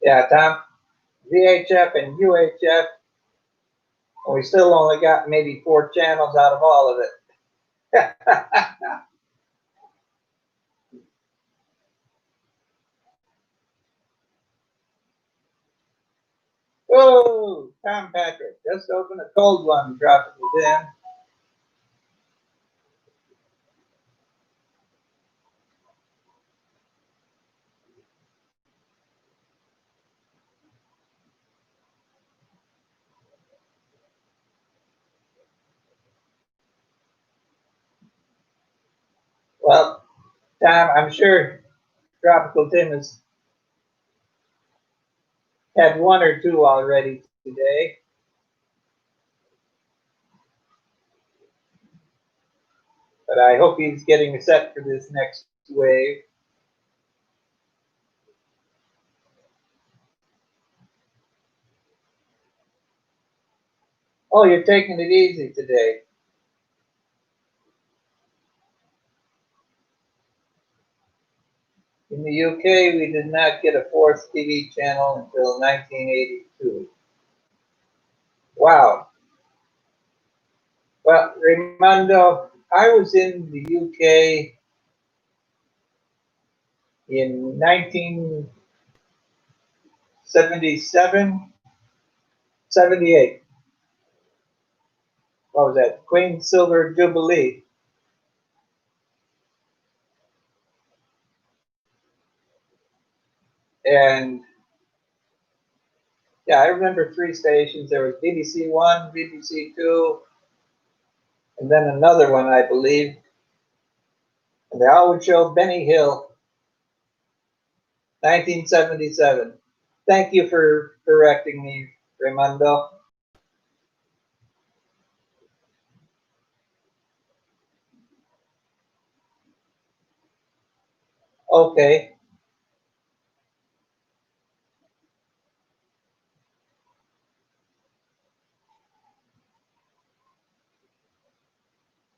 Yeah, Tom, VHF and UHF, and we still only got maybe 4 channels out of all of it. Oh, Tom Patrick, just open a cold one, drop it in. Well, Tom, I'm sure Tropical Tim has had 1 or 2 already today. But I hope he's getting set for this next wave. Oh, you're taking it easy today. In the UK, we did not get a 4th TV channel until 1982. Wow. Well, Raimondo, I was in the UK in 1977, 78. What was that? Queen Silver Jubilee. And yeah, I remember 3 stations. There was BBC One, BBC Two, and then another one, I believe. And they always showed Benny Hill, 1977. Thank you for correcting me, Raimondo. Okay.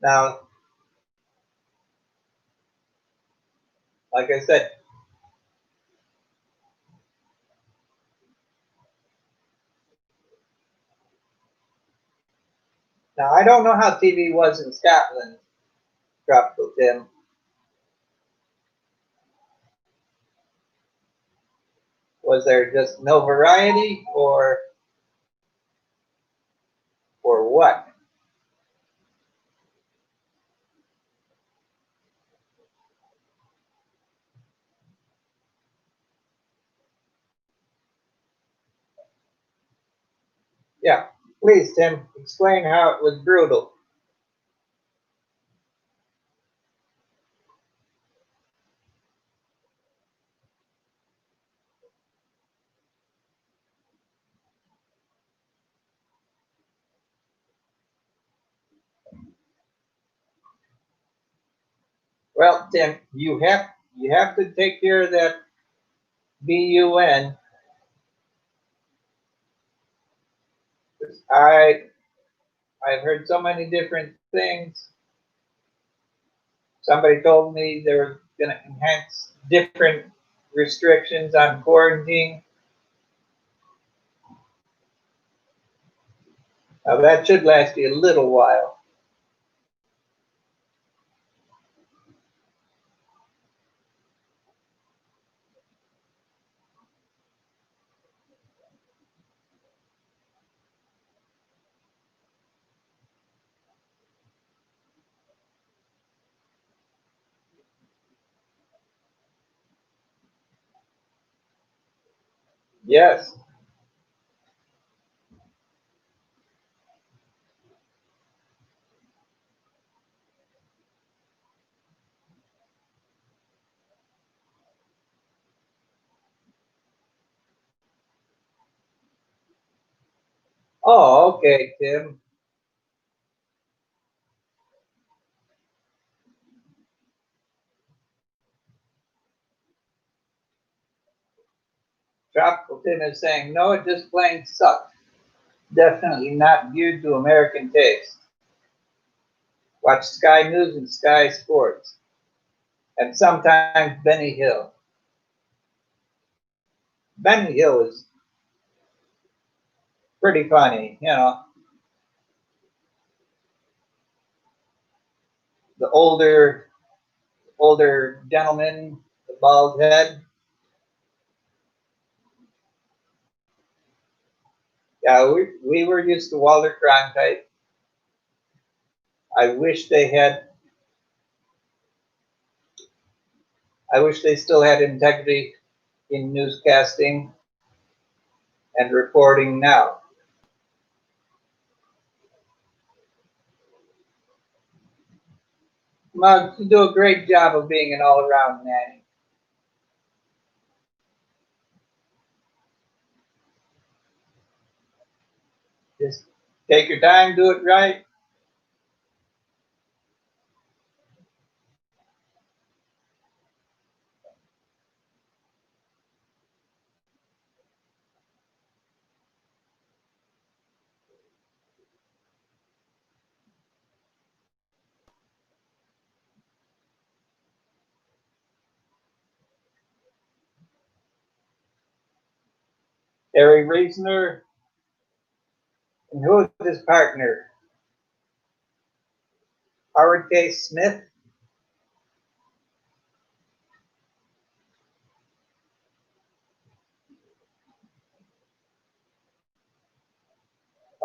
Now, like I said, Now, I don't know how TV was in Scotland, Tropical Tim. Was there just no variety or what? Yeah, please, Tim, explain how it was brutal. Well, Tim, you have to take care of that BUN. I I've heard so many different things. Somebody told me they were going to enhance different restrictions on quarantine. Now that should last you a little while. Yes. Oh, okay, Tim. Tropical Tim is saying, no, it just plain sucks. Definitely not geared to American taste. Watch Sky News and Sky Sports, and sometimes Benny Hill. Benny Hill is pretty funny, you know. The older gentleman, the bald head. Yeah, we were used to Walter Cronkite. I wish they had. I wish they still had integrity in newscasting and reporting now. Muggs, you do a great job of being an all-around man. Just take your time, do it right. Harry Reasoner, and who is his partner? Howard K. Smith.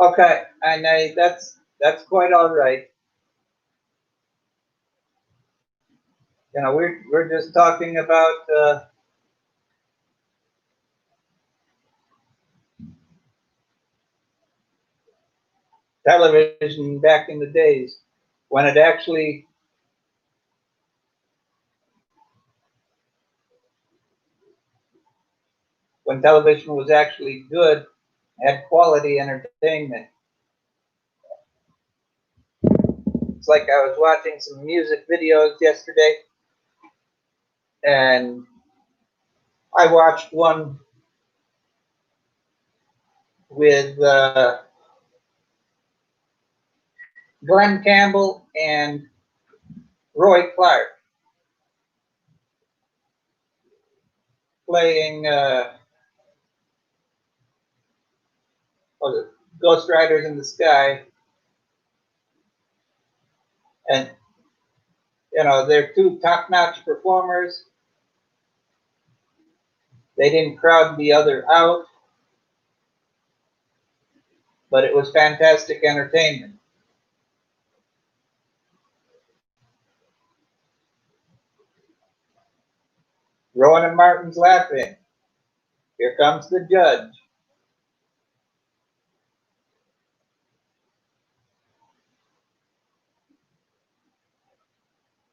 Okay, and that's quite all right. You know, we're just talking about television back in the days when it actually when television was actually good, had quality entertainment. It's like I was watching some music videos yesterday, and I watched one with Glenn Campbell and Roy Clark playing what was it, Ghost Riders in the Sky, And, they're two top-notch performers. They didn't crowd the other out, but it was fantastic entertainment. Rowan and Martin's laughing. Here comes the judge.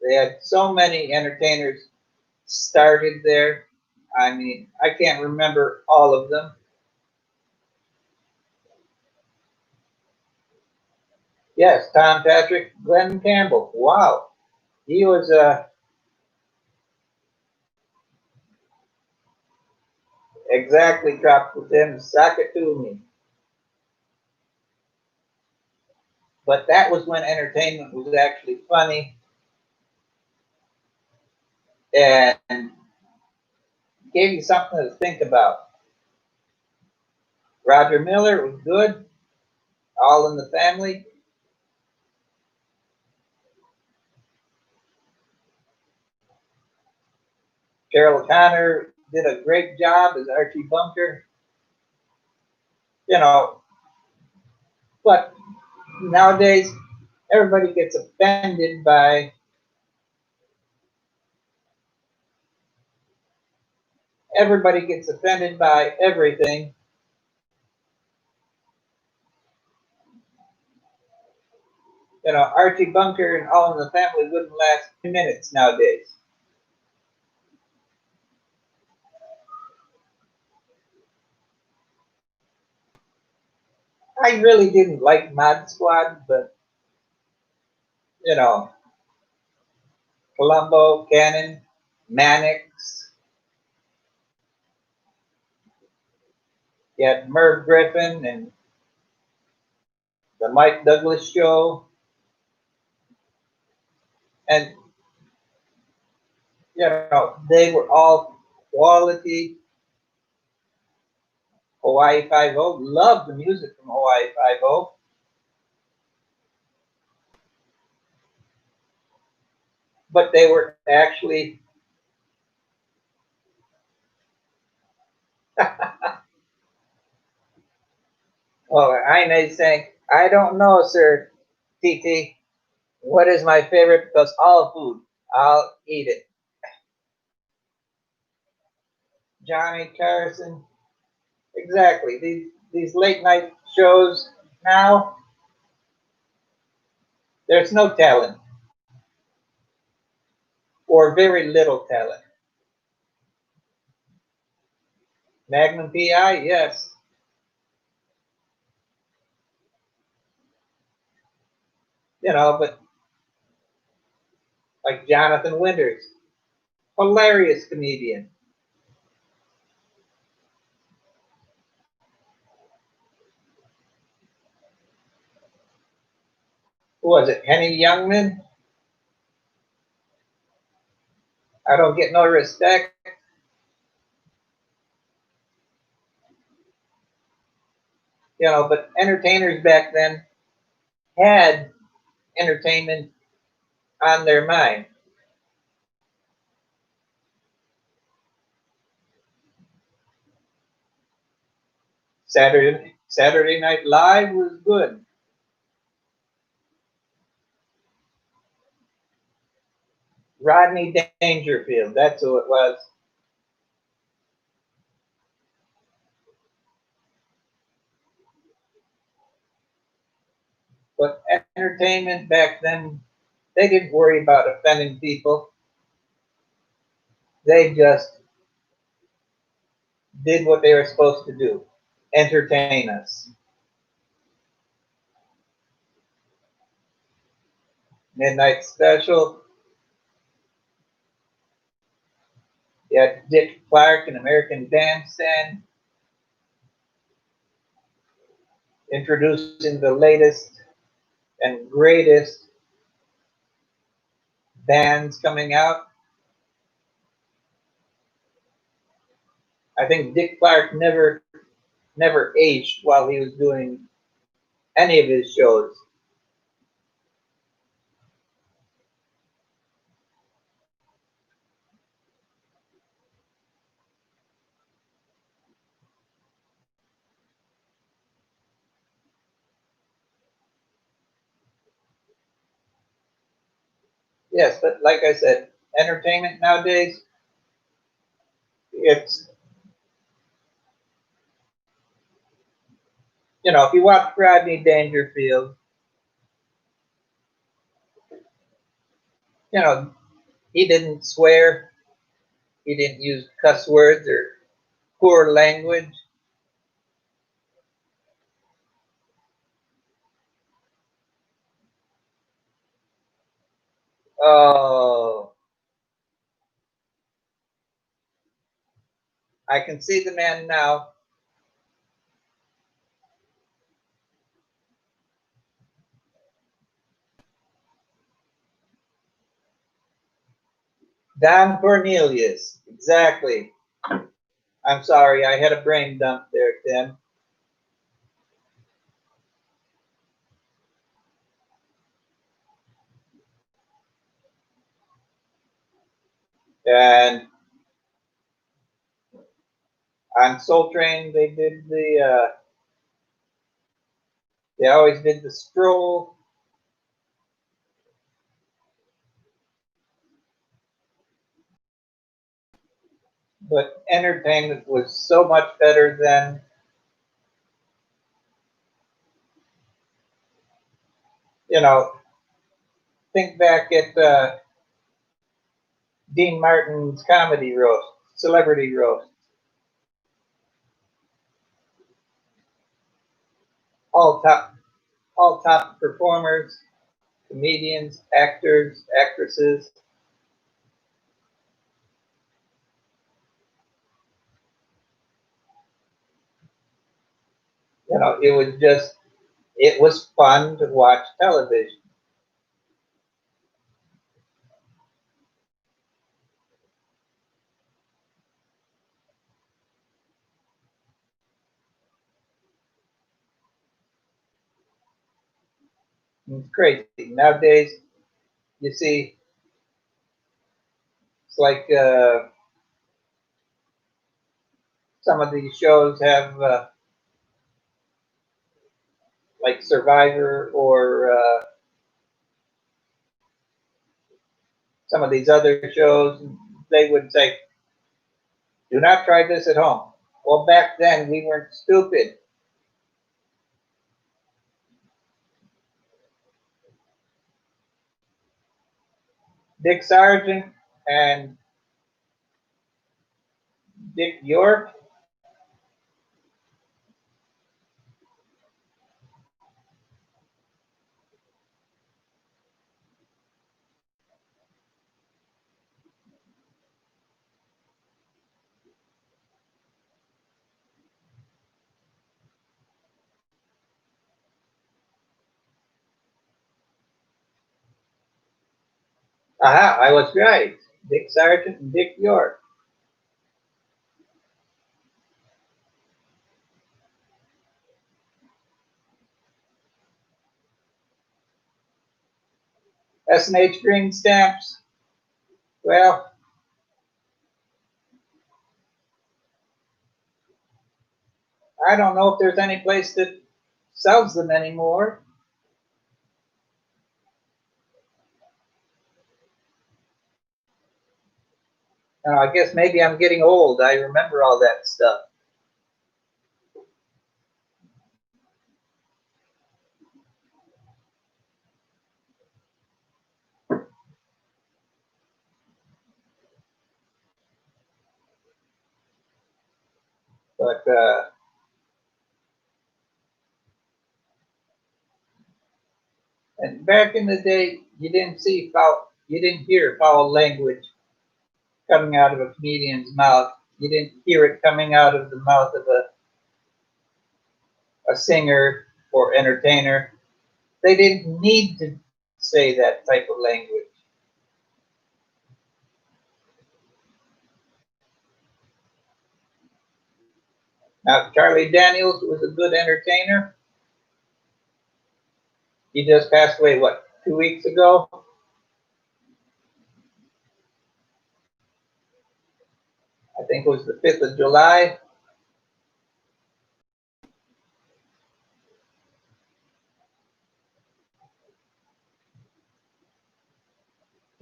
They had so many entertainers started there. I mean, I can't remember all of them. Yes, Tom Patrick, Glenn Campbell. Wow. He was exactly tropical Tim Sakatumi. But that was when entertainment was actually funny and gave you something to think about. Roger Miller was good. All in the Family. Carol Connor did a great job as Archie Bunker. You know, but nowadays everybody gets offended by everything. Archie Bunker and All in the Family wouldn't last 2 minutes nowadays. I really didn't like Mod Squad, but Columbo, Cannon, Mannix, you had Merv Griffin and the Mike Douglas Show, and they were all quality. Hawaii Five-O, loved the music from Hawaii Five-O. But they were actually Aine's saying, I don't know, sir, TT, what is my favorite, because all food, I'll eat it. Johnny Carson, exactly. These late night shows now, there's no talent, or very little talent. Magnum PI, yes. But like Jonathan Winters, hilarious comedian. Who was it? Henny Youngman? I don't get no respect. But entertainers back then had entertainment on their mind. Saturday Night Live was good. Rodney Dangerfield, that's who it was. But entertainment back then, they didn't worry about offending people. They just did what they were supposed to do, entertain us. Midnight Special. You had Dick Clark and American Bandstand introducing the latest and greatest bands coming out. I think Dick Clark never aged while he was doing any of his shows. Yes, but like I said, entertainment nowadays, it's, if you watch Rodney Dangerfield, you know, he didn't swear, he didn't use cuss words or poor language. Oh, I can see the man now. Don Cornelius, exactly. I'm sorry, I had a brain dump there, Tim. And on Soul Train, they always did the stroll. But entertainment was so much better than, you know, think back at Dean Martin's comedy roast, celebrity roast. All top, all top performers, comedians, actors, actresses. It was fun to watch television. It's crazy. Nowadays, you see, it's like some of these shows have, like Survivor or some of these other shows, they would say, do not try this at home. Well, back then, we weren't stupid. Dick Sargent and Dick York. Aha, I was right. Dick Sargent and Dick York. S&H green stamps. Well, I don't know if there's any place that sells them anymore. I guess maybe I'm getting old. I remember all that stuff. But and back in the day, you didn't hear foul language coming out of a comedian's mouth. You didn't hear it coming out of the mouth of a singer or entertainer. They didn't need to say that type of language. Now, Charlie Daniels was a good entertainer. He just passed away, what, 2 weeks ago? I think it was the 5th of July.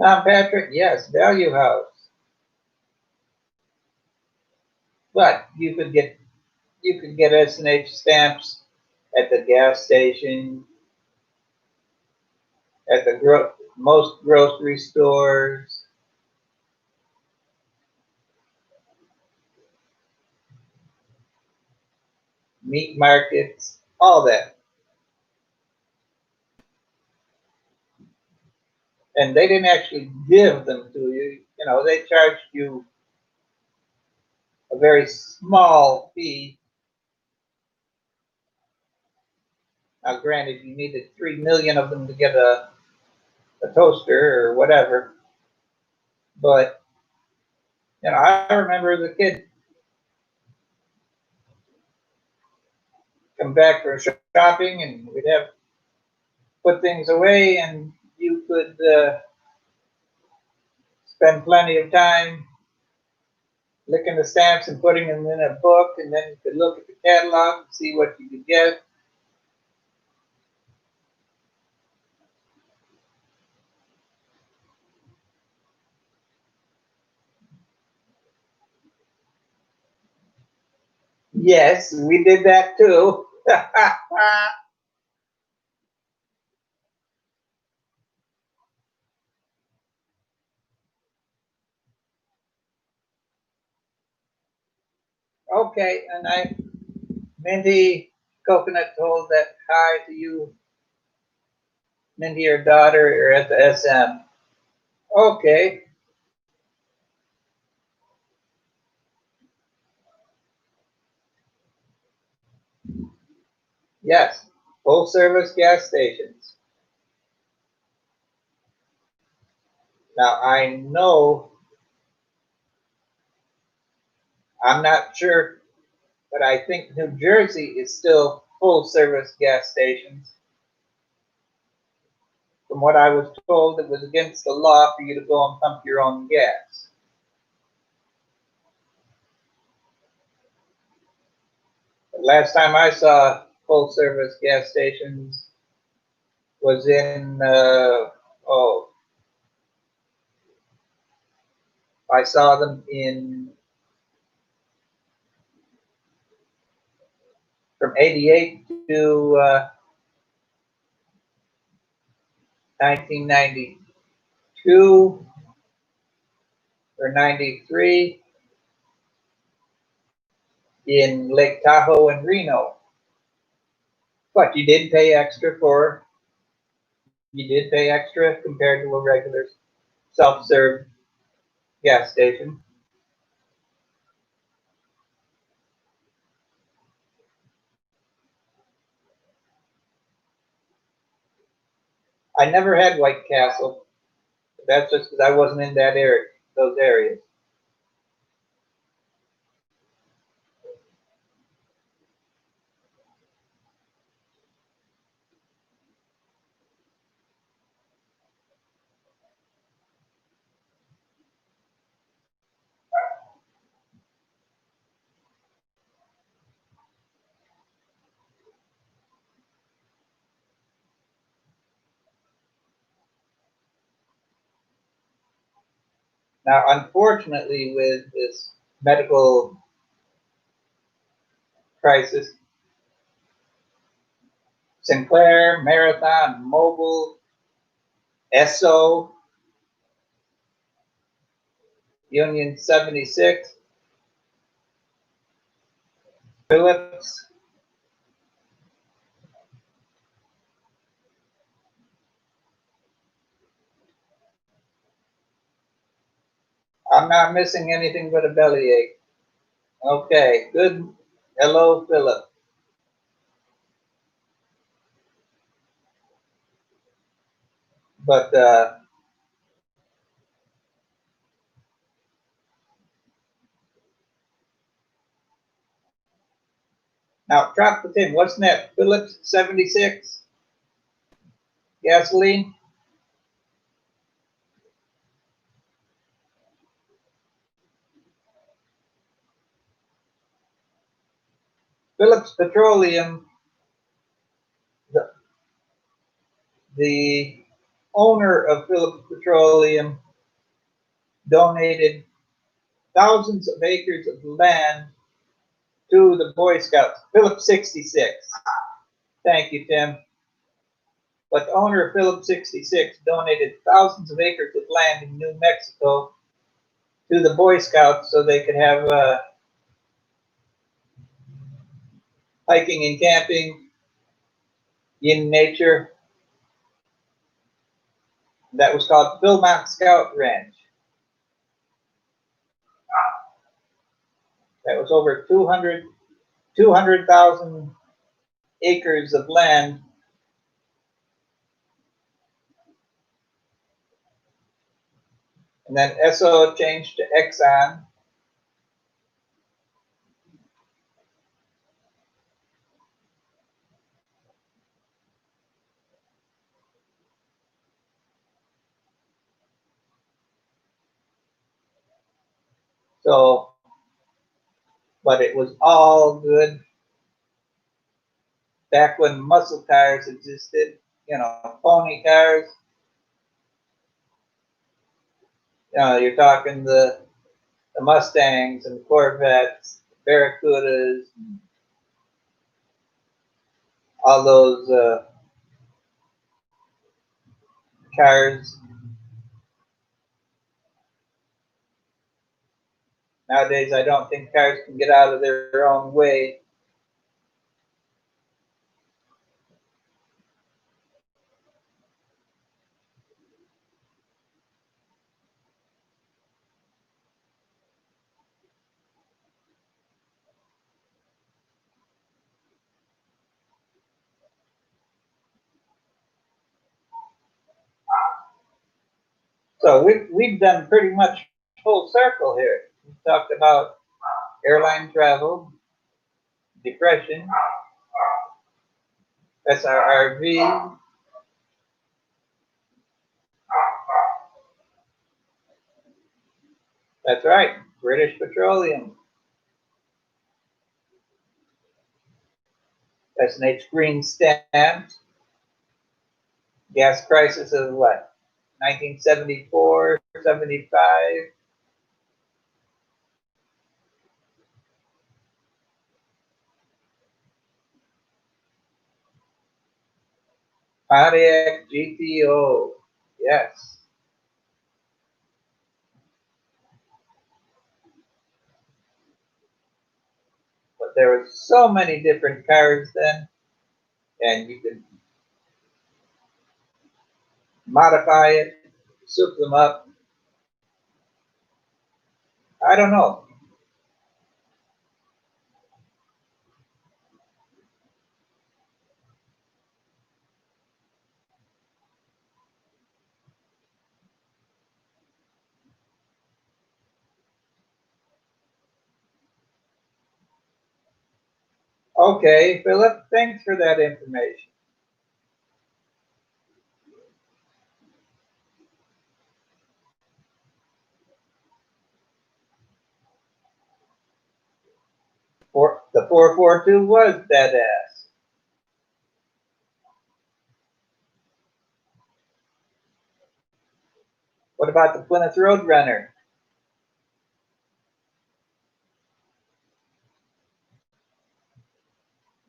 Tom Patrick, yes, Value House. But you could get S&H stamps at the gas station, at the most grocery stores, meat markets, all that. And they didn't actually give them to you. You know, they charged you a very small fee. Now, granted, you needed 3 million of them to get a toaster or whatever. But, you know, I remember as a kid come back from shopping and we'd have put things away and you could spend plenty of time licking the stamps and putting them in a book, and then you could look at the catalog and see what you could get. Yes, we did that too. Okay, and Mindy Coconut told that hi to you, Mindy, your daughter, are at the SM. Okay, yes, full service gas stations. Now I know, I'm not sure, but I think New Jersey is still full service gas stations. From what I was told, it was against the law for you to go and pump your own gas. But last time I saw full service gas stations was in, I saw them in, from 88 to 1992 or 93 in Lake Tahoe and Reno. But you did pay extra compared to a regular self-serve gas station. I never had White Castle. That's just because I wasn't in that area, those areas. Now, unfortunately, with this medical crisis, Sinclair, Marathon, Mobil, Esso, Union 76, Phillips, I'm not missing anything but a bellyache. Okay, good. Hello, Philip. But now, drop the tin. What's next? Phillips 76 gasoline. Phillips Petroleum, the owner of Phillips Petroleum donated thousands of acres of land to the Boy Scouts. Phillips 66. Thank you, Tim. But the owner of Phillips 66 donated thousands of acres of land in New Mexico to the Boy Scouts so they could have hiking and camping in nature. That was called Philmont Scout Ranch. That was over 200,000 acres of land. And then Esso changed to Exxon. So, but it was all good back when muscle cars existed, you know, pony cars. You know, you're talking the Mustangs and Corvettes, Barracudas, all those cars. Nowadays, I don't think cars can get out of their own way. So we've done pretty much full circle here. We talked about airline travel, depression, SRRV, that's right, British Petroleum, S&H green stamps, gas prices of what, 1974, 75, Pontiac GTO, yes. But there were so many different cars then, and you could modify it, soup them up. I don't know. Okay, Philip, thanks for that information. The 442 was dead ass. What about the Plymouth Roadrunner?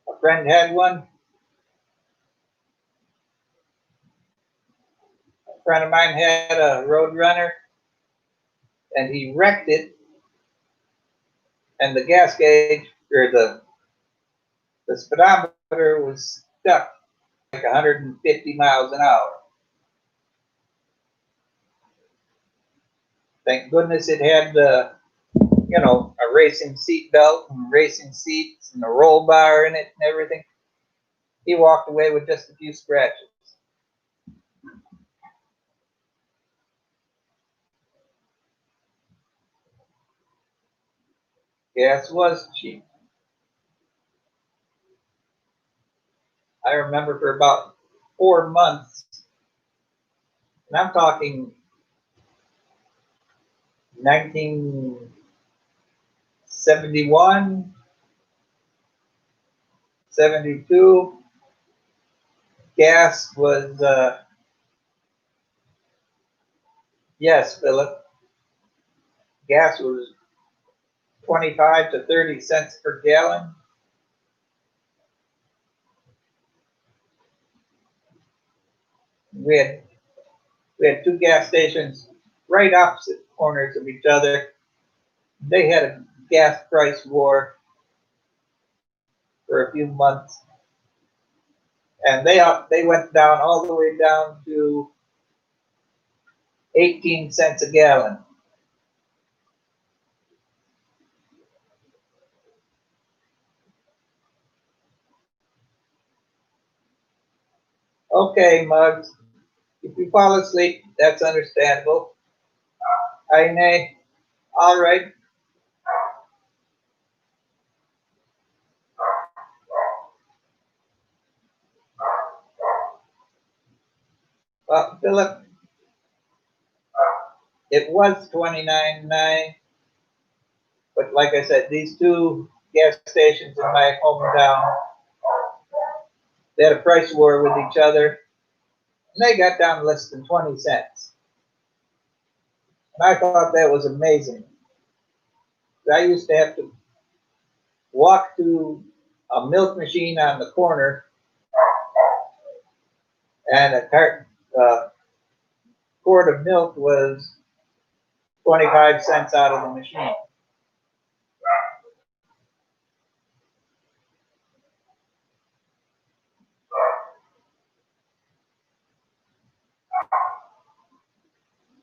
A friend had one. A friend of mine had a Roadrunner, and he wrecked it, and the gas gauge, or the speedometer was stuck like 150 miles an hour. Thank goodness it had you know, a racing seat belt and racing seats and a roll bar in it and everything. He walked away with just a few scratches. Gas was cheap. I remember for about 4 months, and I'm talking 1971, 72, gas was Yes, Philip. Gas was 25 to 30 cents per gallon. We had we had two gas stations right opposite corners of each other. They had a gas price war for a few months, and they went down all the way down to 18 cents a gallon. Okay, Muggs. If you fall asleep, that's understandable. Aine, all right. Well, Philip, it was 29.9, but like I said, these two gas stations in my hometown, they had a price war with each other, and they got down to less than 20 cents. And I thought that was amazing. I used to have to walk to a milk machine on the corner, and quart of milk was 25 cents out of the machine.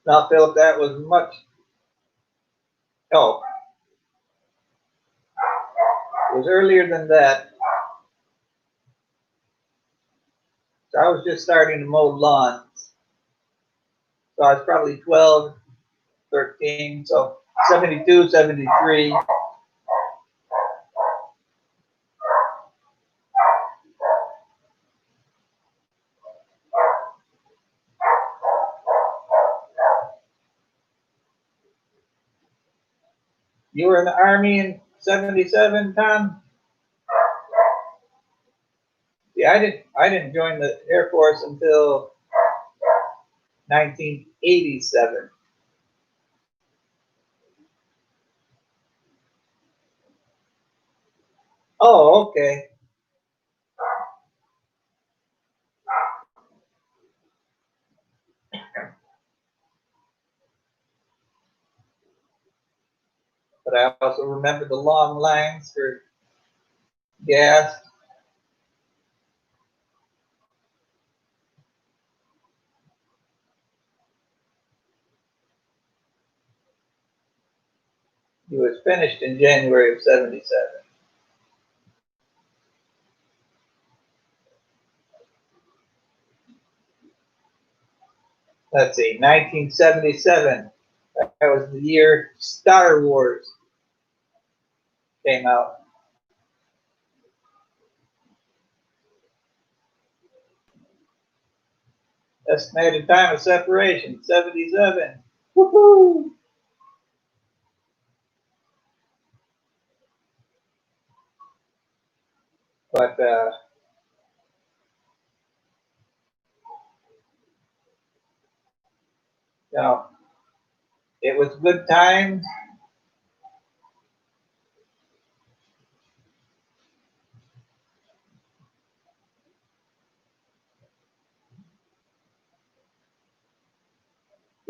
Now, Philip, that was much. Oh, it was earlier than that. So I was just starting to mow lawns. So I was probably 12, 13, so 72, 73. You were in the Army in 77, Tom? Yeah, I didn't join the Air Force until 1987. Oh, okay. But I also remember the long lines for gas. He was finished in January of 77. Let's see, 1977. That was the year Star Wars came out. Estimated time of separation, 77. Woohoo! But, you know, it was good times.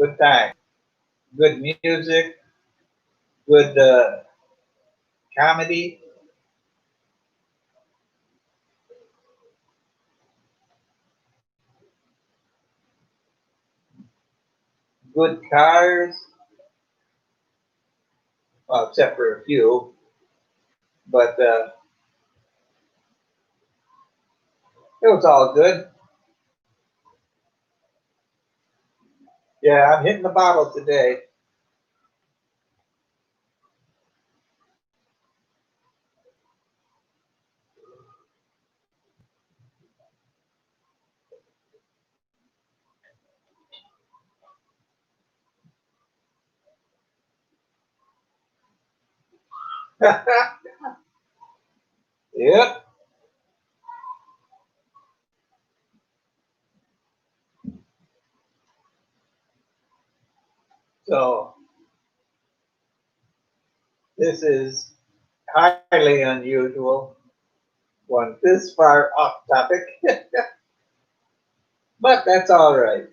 Good time. Good music, good comedy, good cars, well, except for a few. But it was all good. Yeah, I'm hitting the bottle today. Yep. So this is highly unusual, one this far off topic, but that's all right.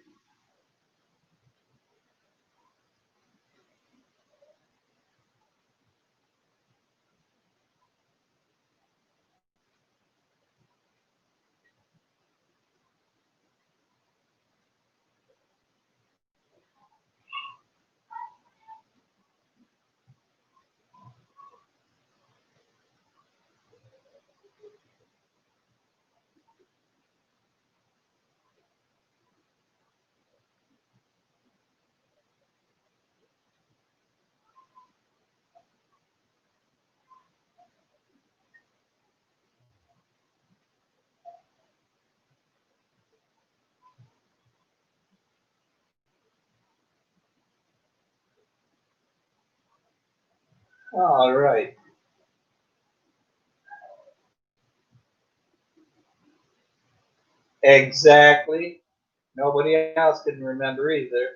All right. Exactly. Nobody else can remember either.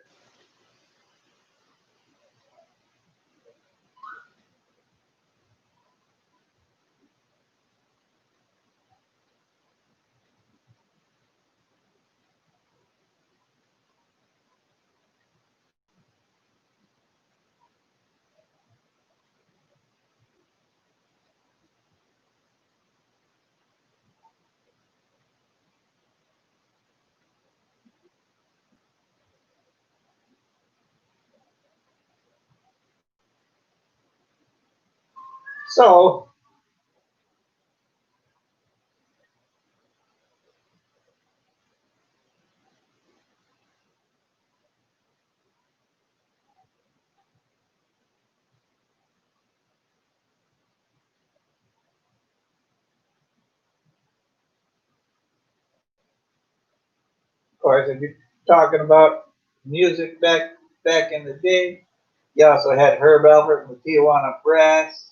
So, of course, if you're talking about music back in the day, you also had Herb Alpert and the Tijuana Brass.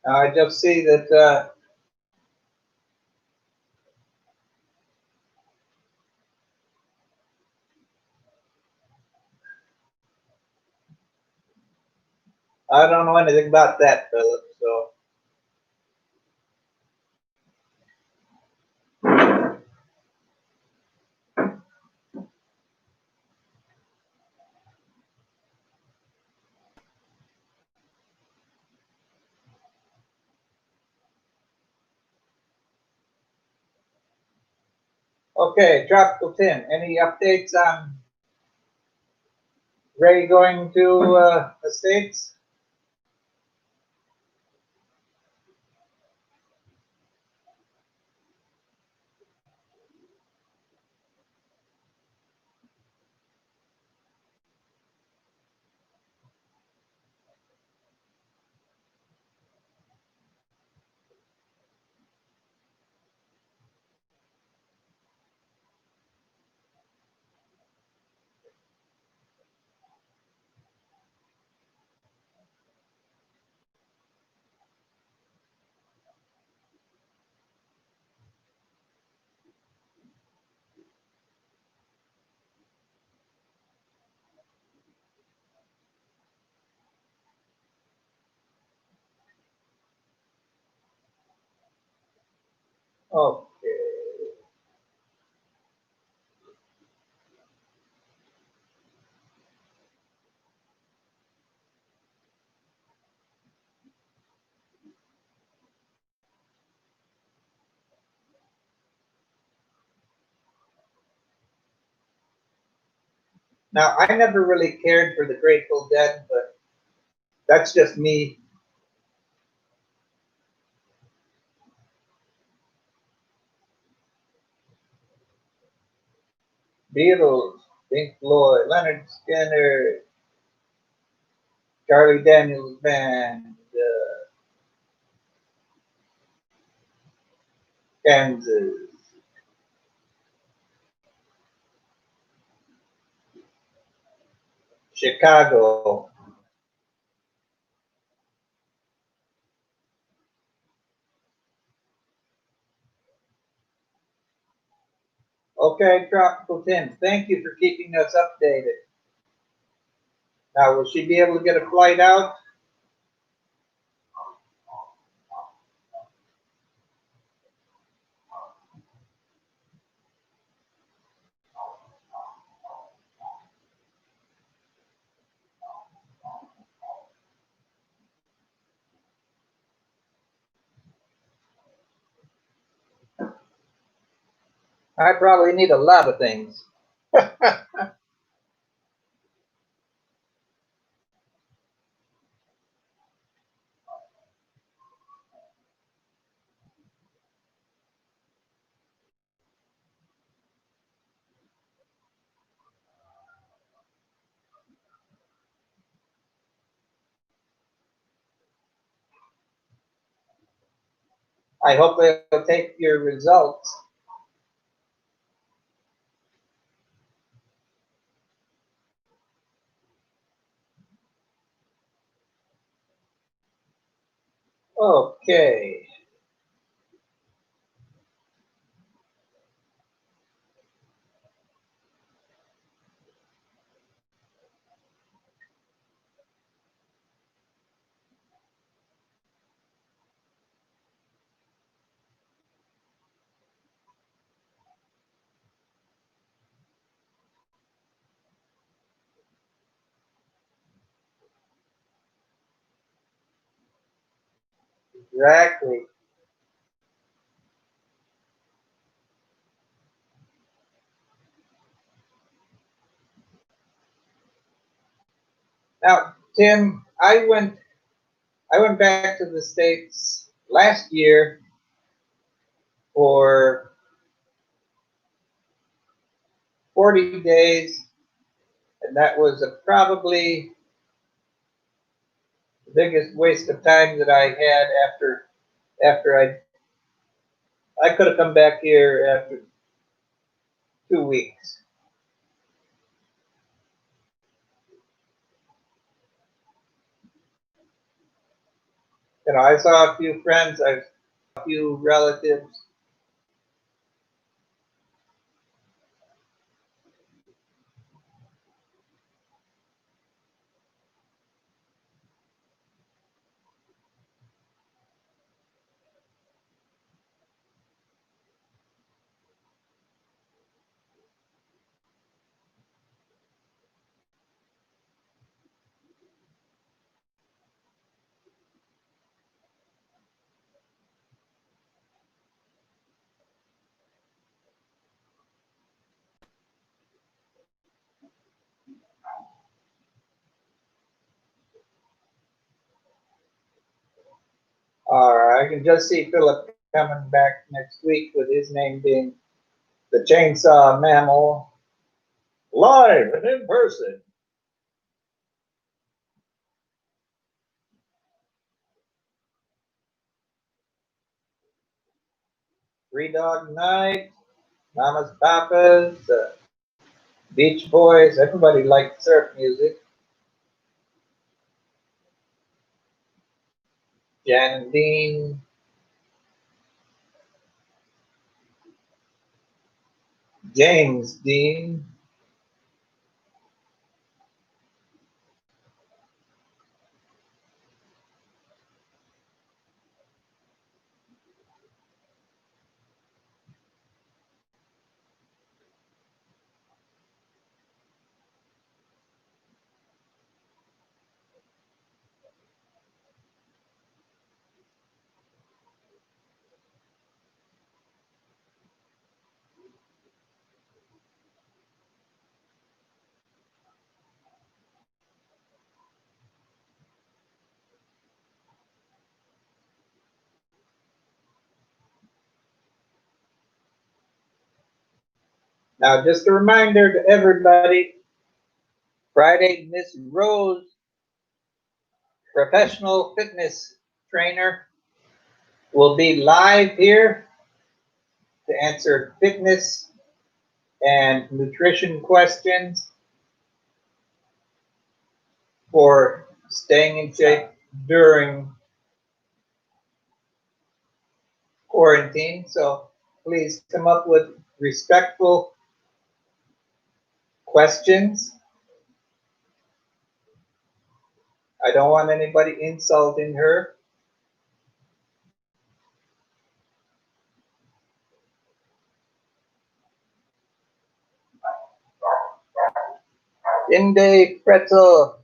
I just see that I don't know anything about that, Philip. So, okay, Tropical Tim, any updates on Ray going to the States? Okay. Now, I never really cared for the Grateful Dead, but that's just me. Beatles, Pink Floyd, Leonard Skinner, Charlie Daniels Band, Kansas. Chicago. Okay, Tropical Tim, thank you for keeping us updated. Now, will she be able to get a flight out? I probably need a lot of things. I hope they'll take your results. Okay. Exactly. Now, Tim, I went back to the States last year for 40 days, and that was probably the biggest waste of time that I had after I could have come back here after 2 weeks. You know, I saw a few friends, I saw a few relatives. I can just see Philip coming back next week with his name being the Chainsaw Mammal, live and in person. Three Dog Night, Mama's Papas, Beach Boys. Everybody liked surf music. Jan and Dean, James Dean. Now, just a reminder to everybody, Friday, Miss Rose, professional fitness trainer, will be live here to answer fitness and nutrition questions. for staying in shape during quarantine. So please come up with respectful questions. I don't want anybody insulting her. Inde Pretzel,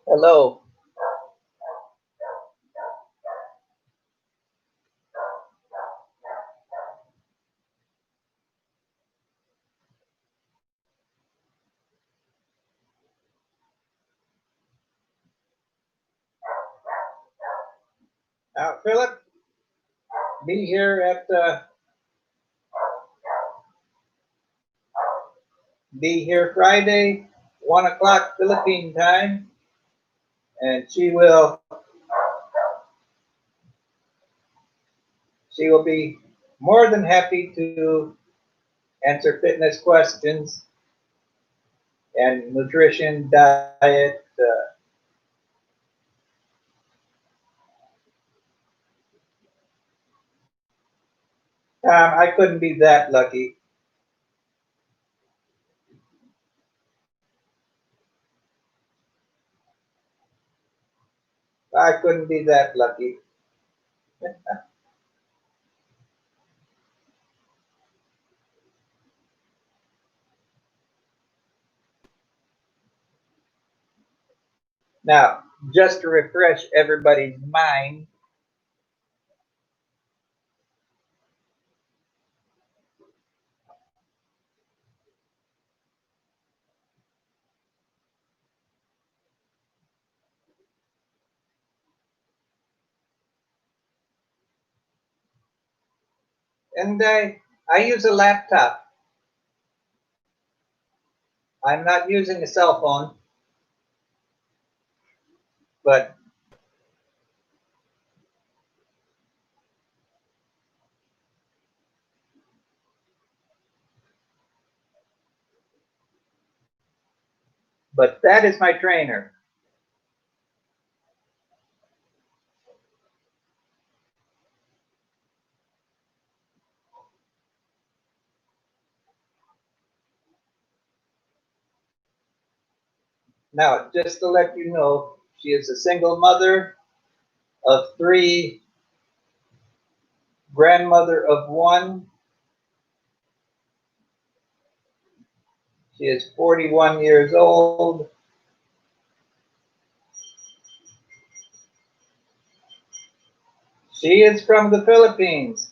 hello. Now, Philip, be here at be here Friday, 1 o'clock Philippine time, and she will be more than happy to answer fitness questions and nutrition, diet. I couldn't be that lucky. I couldn't be that lucky. Now, just to refresh everybody's mind, and I use a laptop. I'm not using a cell phone, but that is my trainer. Now, just to let you know, she is a single mother of 3, grandmother of 1. She is 41 years old. She is from the Philippines.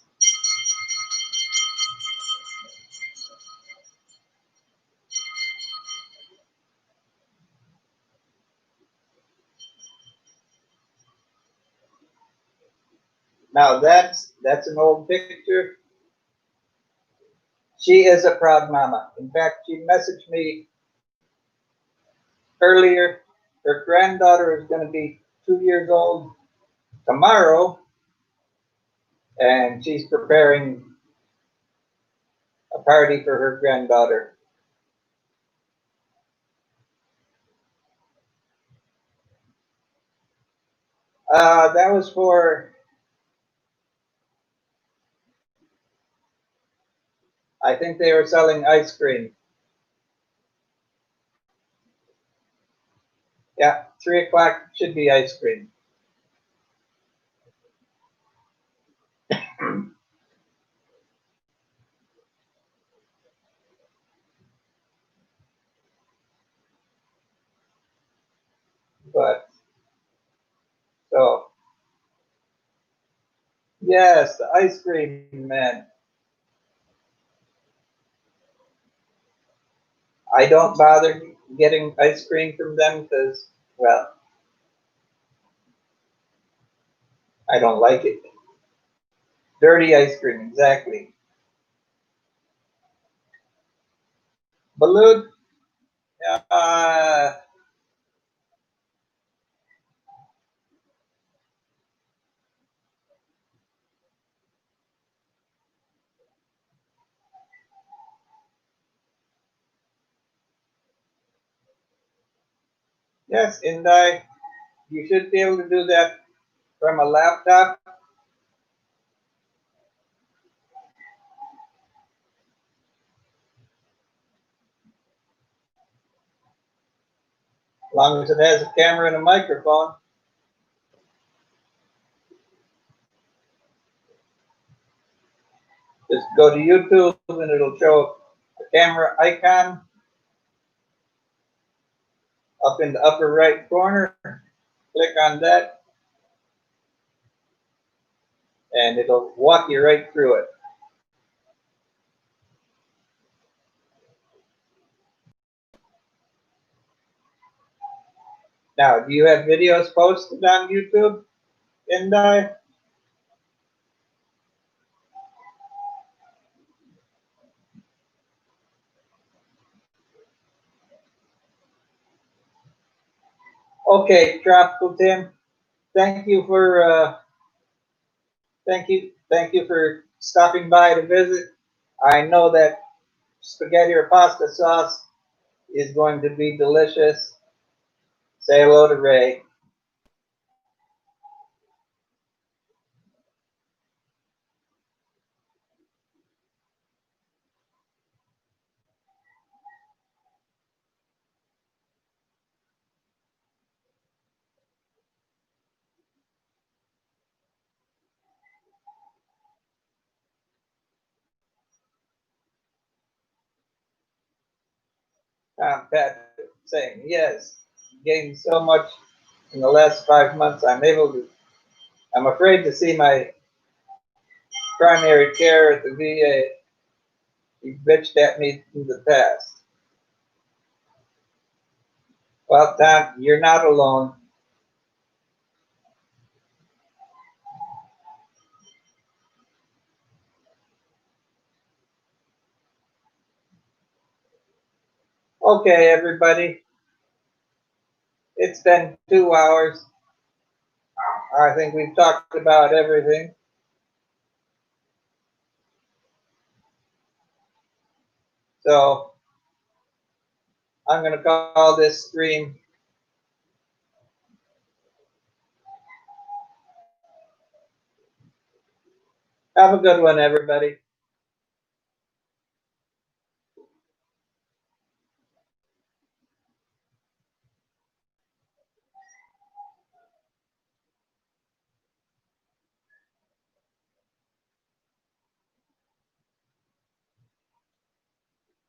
Now that's an old picture. She is a proud mama. In fact, she messaged me earlier. Her granddaughter is going to be 2 years old tomorrow, and she's preparing a party for her granddaughter. That was for, I think they were selling ice cream. Yeah, 3 o'clock should be ice cream. But, so, yes, the ice cream man. I don't bother getting ice cream from them because, well, I don't like it. Dirty ice cream, exactly. Balut, uh, Yes, and you should be able to do that from a laptop. As long as it has a camera and a microphone. Just go to YouTube and it'll show a camera icon up in the upper right corner. Click on that and it'll walk you right through it. Now, do you have videos posted on YouTube, Indai? Okay, Tropical Tim, thank you for thank you for stopping by to visit. I know that spaghetti or pasta sauce is going to be delicious. Say hello to Ray. Pat saying yes, gained so much in the last 5 months. I'm afraid to see my primary care at the VA. He bitched at me in the past. Well, Tom, you're not alone. Okay, everybody. It's been 2 hours. I think we've talked about everything. So I'm going to call this stream. Have a good one, everybody.